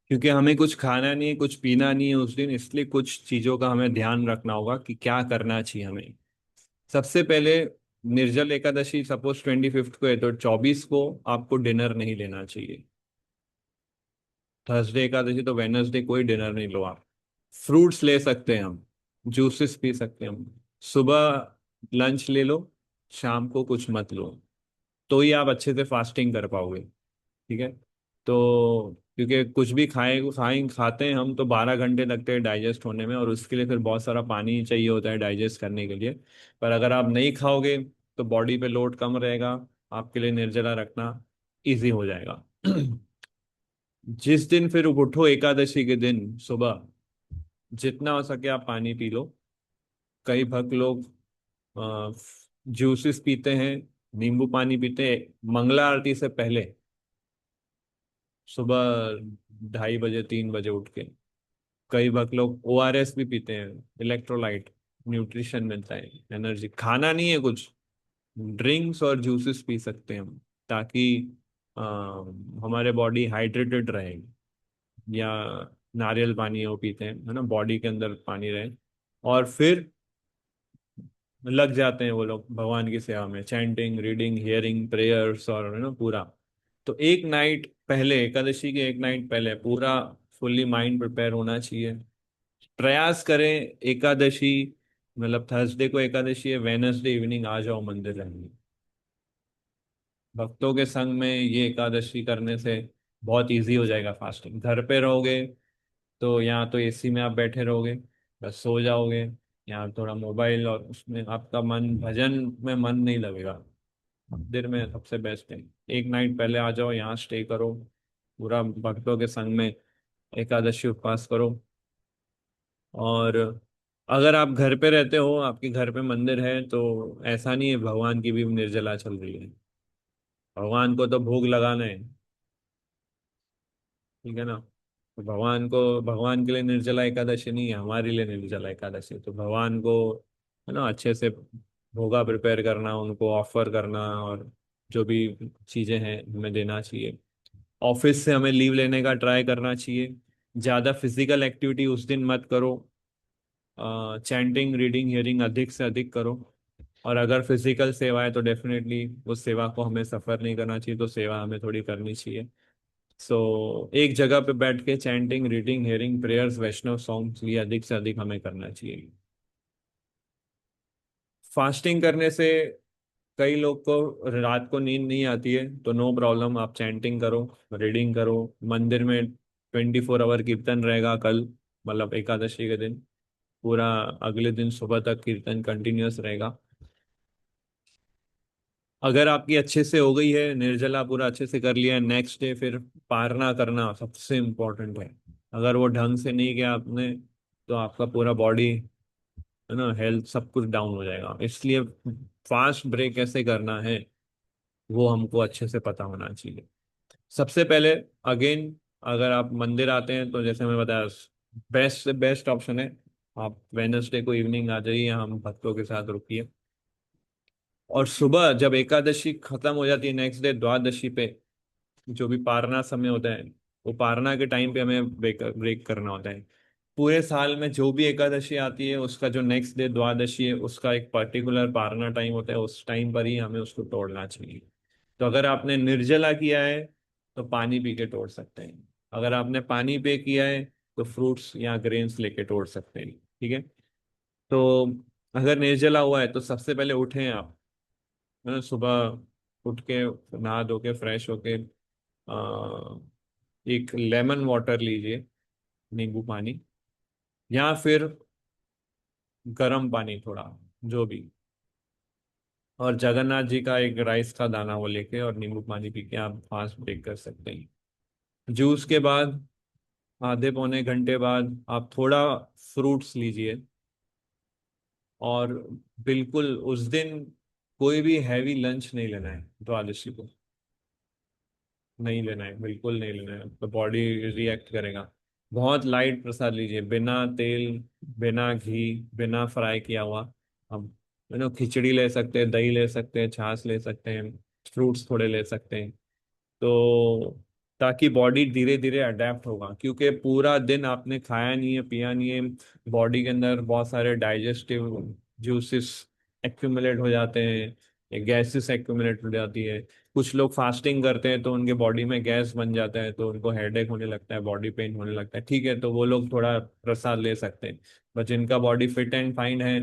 क्योंकि हमें कुछ खाना नहीं है, कुछ पीना नहीं है उस दिन, इसलिए कुछ चीज़ों का हमें ध्यान रखना होगा कि क्या करना चाहिए हमें। सबसे पहले निर्जल एकादशी सपोज 25 को है, तो 24 को आपको डिनर नहीं लेना चाहिए। थर्सडे एकादशी तो वेनसडे कोई डिनर नहीं लो आप। फ्रूट्स ले सकते हैं हम, जूसेस पी सकते हैं हम। सुबह लंच ले लो, शाम को कुछ मत लो, तो ही आप अच्छे से फास्टिंग कर पाओगे। ठीक है? तो क्योंकि कुछ भी खाते हैं हम तो 12 घंटे लगते हैं डाइजेस्ट होने में, और उसके लिए फिर बहुत सारा पानी चाहिए होता है डाइजेस्ट करने के लिए। पर अगर आप नहीं खाओगे तो बॉडी पे लोड कम रहेगा, आपके लिए निर्जला रखना इजी हो जाएगा। जिस दिन फिर उठो एकादशी के दिन सुबह, जितना हो सके आप पानी पी लो। कई भक्त लोग जूसेस पीते हैं, नींबू पानी पीते हैं मंगला आरती से पहले, सुबह 2:30 बजे 3 बजे उठ के। कई भक्त लोग ORS भी पीते हैं, इलेक्ट्रोलाइट, न्यूट्रिशन मिलता है, एनर्जी। खाना नहीं है कुछ, ड्रिंक्स और जूसेस पी सकते हैं हम, ताकि अ, हमारे बॉडी हाइड्रेटेड रहे। या नारियल पानी वो पीते हैं, है ना, बॉडी के अंदर पानी रहे। और फिर लग जाते हैं वो लोग भगवान की सेवा में, चैंटिंग, रीडिंग, हियरिंग प्रेयर्स, और है ना पूरा। तो एक नाइट पहले, एकादशी के एक नाइट पहले पूरा फुल्ली माइंड प्रिपेयर होना चाहिए। प्रयास करें एकादशी, मतलब थर्सडे को एकादशी है, वेनसडे इवनिंग आ जाओ मंदिर रहने। भक्तों के संग में ये एकादशी करने से बहुत इजी हो जाएगा फास्टिंग। घर पे रहोगे तो यहाँ तो AC में आप बैठे रहोगे, बस सो जाओगे। यहाँ थोड़ा मोबाइल और उसमें आपका मन, भजन में मन नहीं लगेगा। मंदिर में सबसे बेस्ट है, एक नाइट पहले आ जाओ, यहाँ स्टे करो, पूरा भक्तों के संग में एकादशी उपवास करो। और अगर आप घर पे रहते हो, आपके घर पे मंदिर है, तो ऐसा नहीं है भगवान की भी निर्जला चल रही है। भगवान को तो भोग लगाना है। ठीक है ना? तो भगवान के लिए निर्जला एकादशी नहीं है, हमारे लिए निर्जला एकादशी है। तो भगवान को, है ना, अच्छे से भोगा प्रिपेयर करना, उनको ऑफर करना, और जो भी चीज़ें हैं हमें देना चाहिए। ऑफिस से हमें लीव लेने का ट्राई करना चाहिए। ज़्यादा फिजिकल एक्टिविटी उस दिन मत करो। चैंटिंग, रीडिंग, हियरिंग अधिक से अधिक करो। और अगर फिजिकल सेवा है तो डेफिनेटली उस सेवा को हमें सफ़र नहीं करना चाहिए, तो सेवा हमें थोड़ी करनी चाहिए। एक जगह पे बैठ के चैंटिंग, रीडिंग, हियरिंग प्रेयर्स, वैष्णव सॉन्ग्स, ये अधिक से अधिक हमें करना चाहिए। फास्टिंग करने से कई लोग को रात को नींद नहीं आती है, तो नो प्रॉब्लम, आप चैंटिंग करो, रीडिंग करो। मंदिर में 24 आवर कीर्तन रहेगा कल, मतलब एकादशी के दिन पूरा, अगले दिन सुबह तक कीर्तन कंटिन्यूअस रहेगा। अगर आपकी अच्छे से हो गई है निर्जला, पूरा अच्छे से कर लिया है, नेक्स्ट डे फिर पारना करना सबसे इम्पोर्टेंट है। अगर वो ढंग से नहीं किया आपने, तो आपका पूरा बॉडी, है ना, हेल्थ सब कुछ डाउन हो जाएगा। इसलिए फास्ट ब्रेक कैसे करना है वो हमको अच्छे से पता होना चाहिए। सबसे पहले, अगेन, अगर आप मंदिर आते हैं तो जैसे मैं बताया, बेस्ट से बेस्ट ऑप्शन है आप वेनसडे को इवनिंग आ जाइए, हम भक्तों के साथ रुकिए। और सुबह जब एकादशी खत्म हो जाती है, नेक्स्ट डे द्वादशी पे जो भी पारना समय होता है, वो पारना के टाइम पे हमें ब्रेक ब्रेक करना होता है। पूरे साल में जो भी एकादशी आती है उसका जो नेक्स्ट डे द्वादशी है, उसका एक पर्टिकुलर पारना टाइम होता है, उस टाइम पर ही हमें उसको तोड़ना चाहिए। तो अगर आपने निर्जला किया है तो पानी पी के तोड़ सकते हैं। अगर आपने पानी पे किया है तो फ्रूट्स या ग्रेन्स लेके तोड़ सकते हैं। ठीक है। तो अगर निर्जला हुआ है तो सबसे पहले उठें आप, है ना, सुबह उठ के नहा धो के फ्रेश होके एक लेमन वाटर लीजिए, नींबू पानी, या फिर गर्म पानी थोड़ा, जो भी। और जगन्नाथ जी का एक राइस का दाना वो लेके और नींबू पानी पी के आप फास्ट ब्रेक कर सकते हैं। जूस के बाद आधे पौने घंटे बाद आप थोड़ा फ्रूट्स लीजिए। और बिल्कुल उस दिन कोई भी हैवी लंच नहीं लेना है द्वादशी को, नहीं लेना है, बिल्कुल नहीं लेना है, तो बॉडी रिएक्ट करेगा। बहुत लाइट प्रसाद लीजिए, बिना तेल, बिना घी, बिना फ्राई किया हुआ। हम, खिचड़ी ले सकते हैं, दही ले सकते हैं, छाछ ले सकते हैं, फ्रूट्स थोड़े ले सकते हैं। तो ताकि बॉडी धीरे धीरे अडेप्ट होगा, क्योंकि पूरा दिन आपने खाया नहीं है, पिया नहीं है, बॉडी के अंदर बहुत सारे डाइजेस्टिव जूसेस एक्यूमुलेट हो जाते हैं, गैसेस एक्यूमुलेट हो जाती है। कुछ लोग फास्टिंग करते हैं तो उनके बॉडी में गैस बन जाता है, तो उनको हेडेक होने लगता है, बॉडी पेन होने लगता है। ठीक है, तो वो लोग थोड़ा प्रसाद ले सकते हैं। बट जिनका बॉडी फिट एंड फाइन है,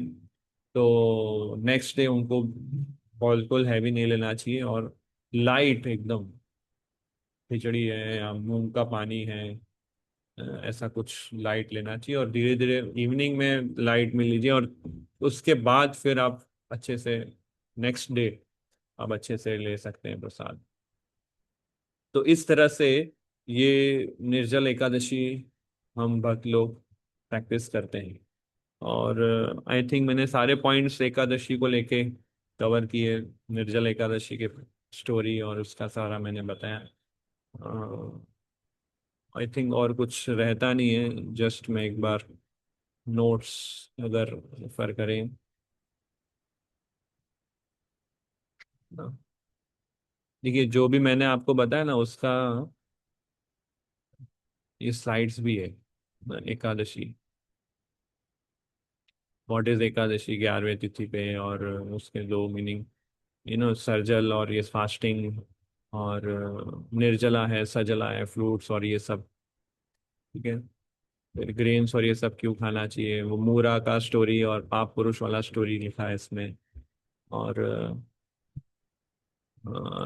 तो नेक्स्ट डे उनको बिल्कुल हैवी नहीं लेना चाहिए, और लाइट एकदम, खिचड़ी है या मूंग का पानी है, ऐसा कुछ लाइट लेना चाहिए। और धीरे धीरे इवनिंग में लाइट में लीजिए, और उसके बाद फिर आप अच्छे से नेक्स्ट डे आप अच्छे से ले सकते हैं प्रसाद। तो इस तरह से ये निर्जल एकादशी हम भक्त लोग प्रैक्टिस करते हैं। और आई थिंक मैंने सारे पॉइंट्स एकादशी को लेके कवर किए, निर्जल एकादशी के स्टोरी और उसका सारा मैंने बताया। आई थिंक और कुछ रहता नहीं है, जस्ट मैं एक बार नोट्स अगर रेफर करें ना। देखिए, जो भी मैंने आपको बताया ना उसका ये स्लाइड्स भी है ना, एकादशी, व्हाट इज एकादशी 11वें तिथि पे, और उसके दो मीनिंग, सर्जल और ये फास्टिंग, और निर्जला है, सजला है, फ्रूट्स और ये सब। ठीक है। फिर ग्रेन्स और ये सब क्यों खाना चाहिए, वो मूरा का स्टोरी और पाप पुरुष वाला स्टोरी लिखा है इसमें। और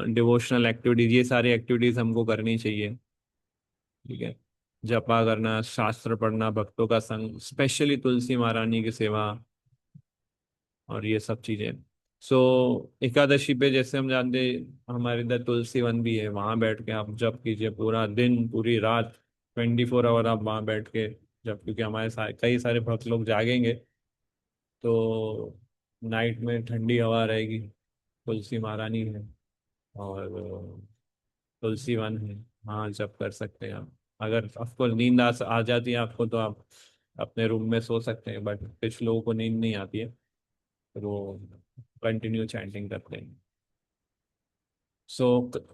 डिवोशनल एक्टिविटीज, ये सारी एक्टिविटीज हमको करनी चाहिए। ठीक है। जपा करना, शास्त्र पढ़ना, भक्तों का संग, स्पेशली तुलसी महारानी की सेवा, और ये सब चीजें। एकादशी पे जैसे हम जानते हैं, हमारे इधर तुलसी वन भी है, वहां बैठ के आप जप कीजिए पूरा दिन पूरी रात, 24 आवर आप वहां बैठ के जब, क्योंकि हमारे कई सारे भक्त लोग जागेंगे, तो नाइट में ठंडी हवा रहेगी, तुलसी महारानी है, और तुलसी वन है, हाँ जप कर सकते हैं आप। अगर आपको नींद आ जाती है आपको, तो आप अपने रूम में सो सकते हैं, बट कुछ लोगों को नींद नहीं आती है, तो वो कंटिन्यू चैंटिंग करते हैं। सो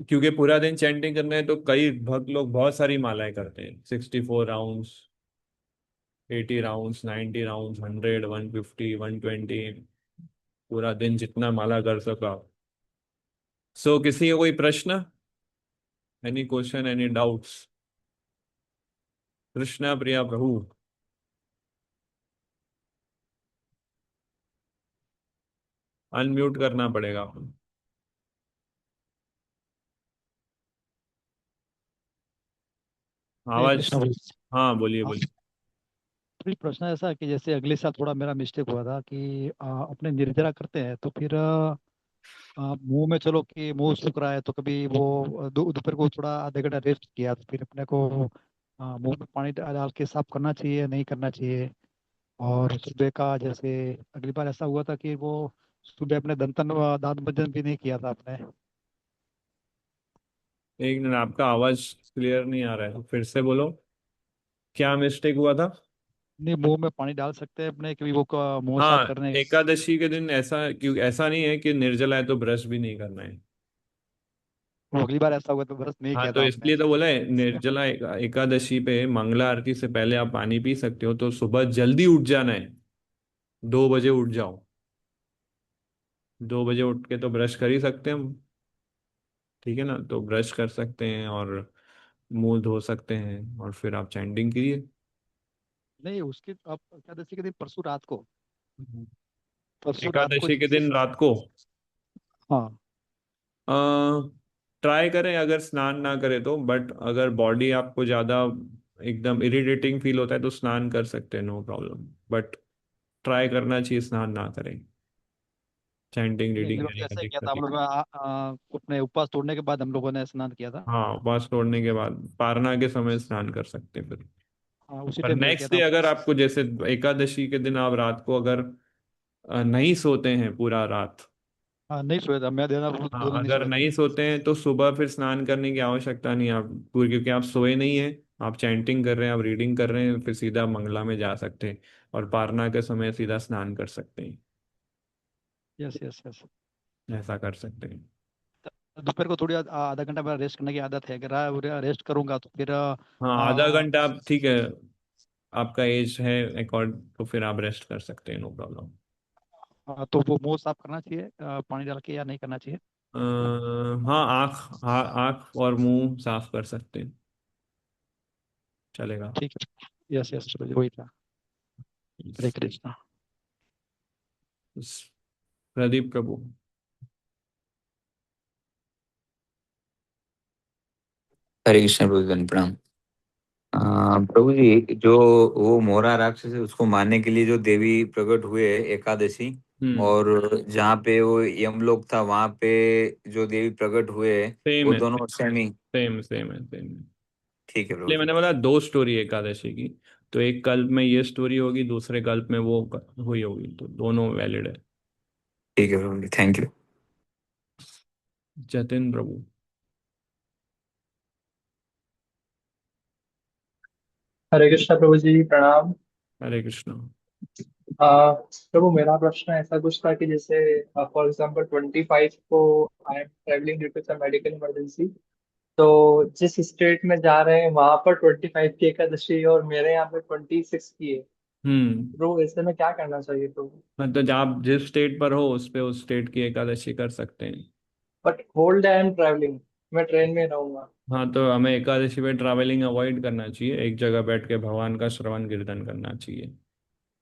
क्योंकि पूरा दिन चैंटिंग करना है तो कई भक्त लोग बहुत सारी मालाएं करते हैं, 64 राउंड्स, 80 राउंड्स, 90 राउंड्स, 100, 150, 120, पूरा दिन जितना माला कर सको आप। सो किसी का कोई प्रश्न, any question, any doubts? Krishna Priya Prabhu. Unmute करना पड़ेगा आपको। हरे आवाज। कृष्ण भाई। हाँ बोलिए हाँ, बोलिए। फिर प्रश्न ऐसा है कि जैसे अगले साल थोड़ा मेरा मिस्टेक हुआ था कि अपने निर्जरा करते हैं तो फिर मुंह में चलो कि मुंह सूख रहा है तो कभी वो दोपहर को थोड़ा आधे घंटा रेस्ट किया तो फिर अपने को मुंह में पानी डाल के साफ करना चाहिए नहीं करना चाहिए। और सुबह का जैसे अगली बार ऐसा हुआ था कि वो सुबह अपने दांत मंजन भी नहीं किया था आपने। एक मिनट, आपका आवाज क्लियर नहीं आ रहा है, फिर से बोलो। क्या मिस्टेक हुआ था? नहीं, मुंह में पानी डाल सकते हैं अपने कभी वो मुंह साफ हाँ, करने। एकादशी के दिन ऐसा क्यों, ऐसा नहीं है कि निर्जला है तो ब्रश भी नहीं करना है। वो अगली बार ऐसा हुआ तो ब्रश नहीं हाँ किया तो था आपने। इसलिए तो बोला है, निर्जला एकादशी पे मंगला आरती से पहले आप पानी पी सकते हो, तो सुबह जल्दी उठ जाना है। 2 बजे उठ जाओ। 2 बजे उठ के तो ब्रश कर ही सकते हैं हम। ठीक है ना, तो ब्रश कर सकते हैं और मुंह धो सकते हैं और फिर आप चैंटिंग कीजिए। नहीं, उसके आप एकादशी के दिन परसों रात को, परसों रात को एकादशी के जैसे। दिन रात को हाँ। ट्राई करें, अगर स्नान ना करें तो, बट अगर बॉडी आपको ज़्यादा एकदम इरिटेटिंग फील होता है तो स्नान कर सकते हैं, नो प्रॉब्लम। बट ट्राई करना चाहिए स्नान ना करें, चैंटिंग नहीं, रीडिंग हम लोग करने तो का ऐसा ही किया था, दिक्कत हम ही। लोग अपने उपवास तोड़ने के बाद हम लोगों ने स्नान किया था। हाँ, उपवास तोड़ने के बाद पारना के समय स्नान कर सकते हैं फिर। हाँ, उसी पर टाइम पे किया नेक्स्ट था डे हम अगर लोग। आपको जैसे एकादशी के दिन आप रात को अगर नहीं सोते हैं पूरा रात। हाँ, नहीं सोया था मैं, देना दो हाँ, दिन नहीं अगर सोया था। नहीं सोते हैं तो सुबह फिर स्नान करने की आवश्यकता नहीं है आप पूरी, क्योंकि आप सोए नहीं हैं। आप चैंटिंग कर रहे हैं, आप रीडिंग कर रहे हैं, फिर सीधा मंगला में जा सकते हैं और पारना के समय सीधा स्नान कर सकते हैं। Yes yes yes. ऐसा कर सकते हैं। दोपहर को थोड़ी आधा घंटा मेरा रेस्ट करने की आदत है, अगर रेस्ट करूंगा तो फिर हाँ, आधा घंटा आप ठीक है, आपका एज है अकॉर्ड, तो फिर आप रेस्ट कर सकते हैं, नो प्रॉब्लम। तो वो मुंह साफ करना चाहिए पानी डाल के या नहीं करना चाहिए? हाँ, आँख और मुंह साफ कर सकते हैं, चलेगा। ठीक है। यस यस, चलो वही था। हरे कृष्णा। प्रदीप प्रभु। हरे कृष्ण प्रभु जी, प्रणाम। प्रभु जी, जो वो मोरा राक्षस है उसको मारने के लिए जो देवी प्रकट हुए एकादशी, हम्म। और जहाँ पे वो यमलोक था वहां पे जो देवी प्रकट हुए, सेम वो है, दोनों सेम ही? सेम सेम है, सेम है। ठीक है प्रभु इसलिए जी। मैंने बोला दो स्टोरी एकादशी की। तो एक कल्प में ये स्टोरी होगी, दूसरे कल्प में वो हुई होगी, तो दोनों वैलिड है। ठीक है प्रभु जी, थैंक यू। जतिन प्रभु। हरे कृष्ण प्रभु जी, प्रणाम। हरे कृष्ण। प्रभु, मेरा प्रश्न ऐसा कुछ था कि जैसे फॉर एग्जांपल 25 को I am travelling due to some medical emergency, तो जिस स्टेट में जा रहे हैं वहां पर 25 की एकादशी है और मेरे यहाँ पे 26 की है। हम्म। प्रभु, ऐसे में क्या करना चाहिए प्रभु? मतलब आप जिस स्टेट पर हो उस पे उस स्टेट की एकादशी कर सकते हैं। But whole day I am travelling, मैं ट्रेन में रहूंगा। हाँ, तो हमें एकादशी पे ट्रैवलिंग अवॉइड करना चाहिए, एक जगह बैठ के भगवान का श्रवण कीर्तन करना चाहिए।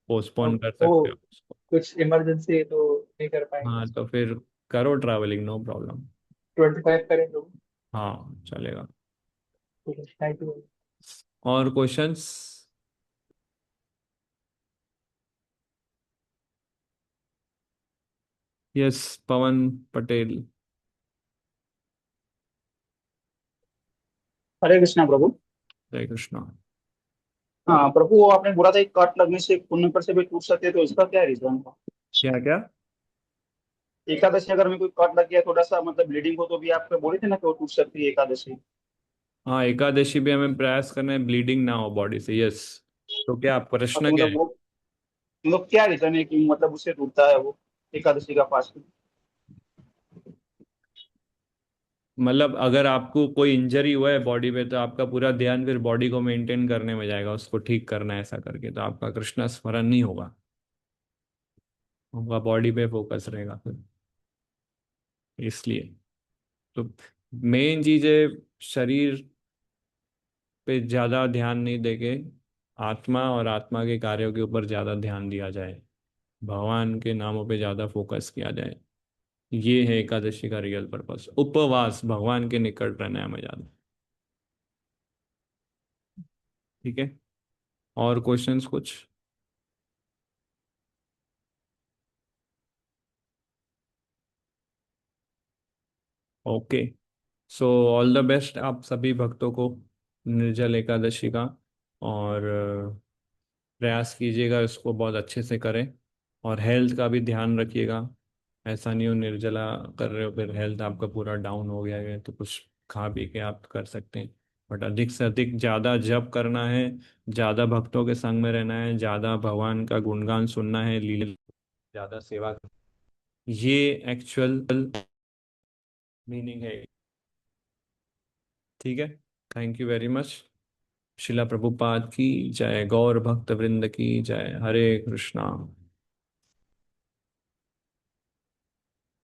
पोस्टपोन कर ओ, सकते हो उसको। कुछ इमरजेंसी है तो नहीं कर पाएंगे हाँ, तो उसको। फिर करो ट्रैवलिंग, नो प्रॉब्लम। 25 करें प्रभु? हाँ, चलेगा। ठीक है, थैंक यू। और क्वेश्चंस? यस, पवन पटेल। हरे कृष्णा प्रभु। जय कृष्णा। हाँ प्रभु, वो आपने बोला था एक कट लगने से पुण्य पर से भी टूट सकते हैं, तो इसका क्या रीजन था? क्या क्या? एकादशी अगर में कोई कट लग गया थोड़ा सा मतलब ब्लीडिंग हो तो भी आप बोले थे ना कि वो टूट सकती है एकादशी। हाँ, एकादशी भी हमें प्रयास करना है ब्लीडिंग ना हो बॉडी से, यस। तो क्या हाँ, प्रश्न तो क्या मतलब है? वो मतलब क्या रीजन है कि मतलब उससे टूटता है वो? एकादशी का फास्ट? मतलब अगर आपको कोई इंजरी हुआ है बॉडी पे तो आपका पूरा ध्यान फिर बॉडी को मेंटेन करने में जाएगा, उसको ठीक करना है ऐसा करके, तो आपका कृष्णा स्मरण नहीं होगा, आपका बॉडी पे फोकस रहेगा फिर, इसलिए। तो मेन चीज है शरीर पे ज्यादा ध्यान नहीं देके आत्मा और आत्मा के कार्यों के ऊपर ज्यादा ध्यान दिया जाए, भगवान के नामों पे ज्यादा फोकस किया जाए। ये है एकादशी का रियल पर्पस, उपवास, भगवान के निकट रहना है हमें ज्यादा। ठीक है, और क्वेश्चंस कुछ? Okay, so all the best आप सभी भक्तों को निर्जल एकादशी का, और प्रयास कीजिएगा इसको बहुत अच्छे से करें, और हेल्थ का भी ध्यान रखिएगा। ऐसा नहीं हो निर्जला कर रहे हो फिर हेल्थ आपका पूरा डाउन हो गया है, तो कुछ खा पी के आप कर सकते हैं, बट अधिक से अधिक ज़्यादा जप करना है, ज़्यादा भक्तों के संग में रहना है, ज़्यादा भगवान का गुणगान सुनना है, लीला ज़्यादा सेवा, ये एक्चुअल मीनिंग है। ठीक है, थैंक यू वेरी मच। शिला प्रभुपाद की जय, गौर भक्त वृंद की जय, हरे कृष्णा।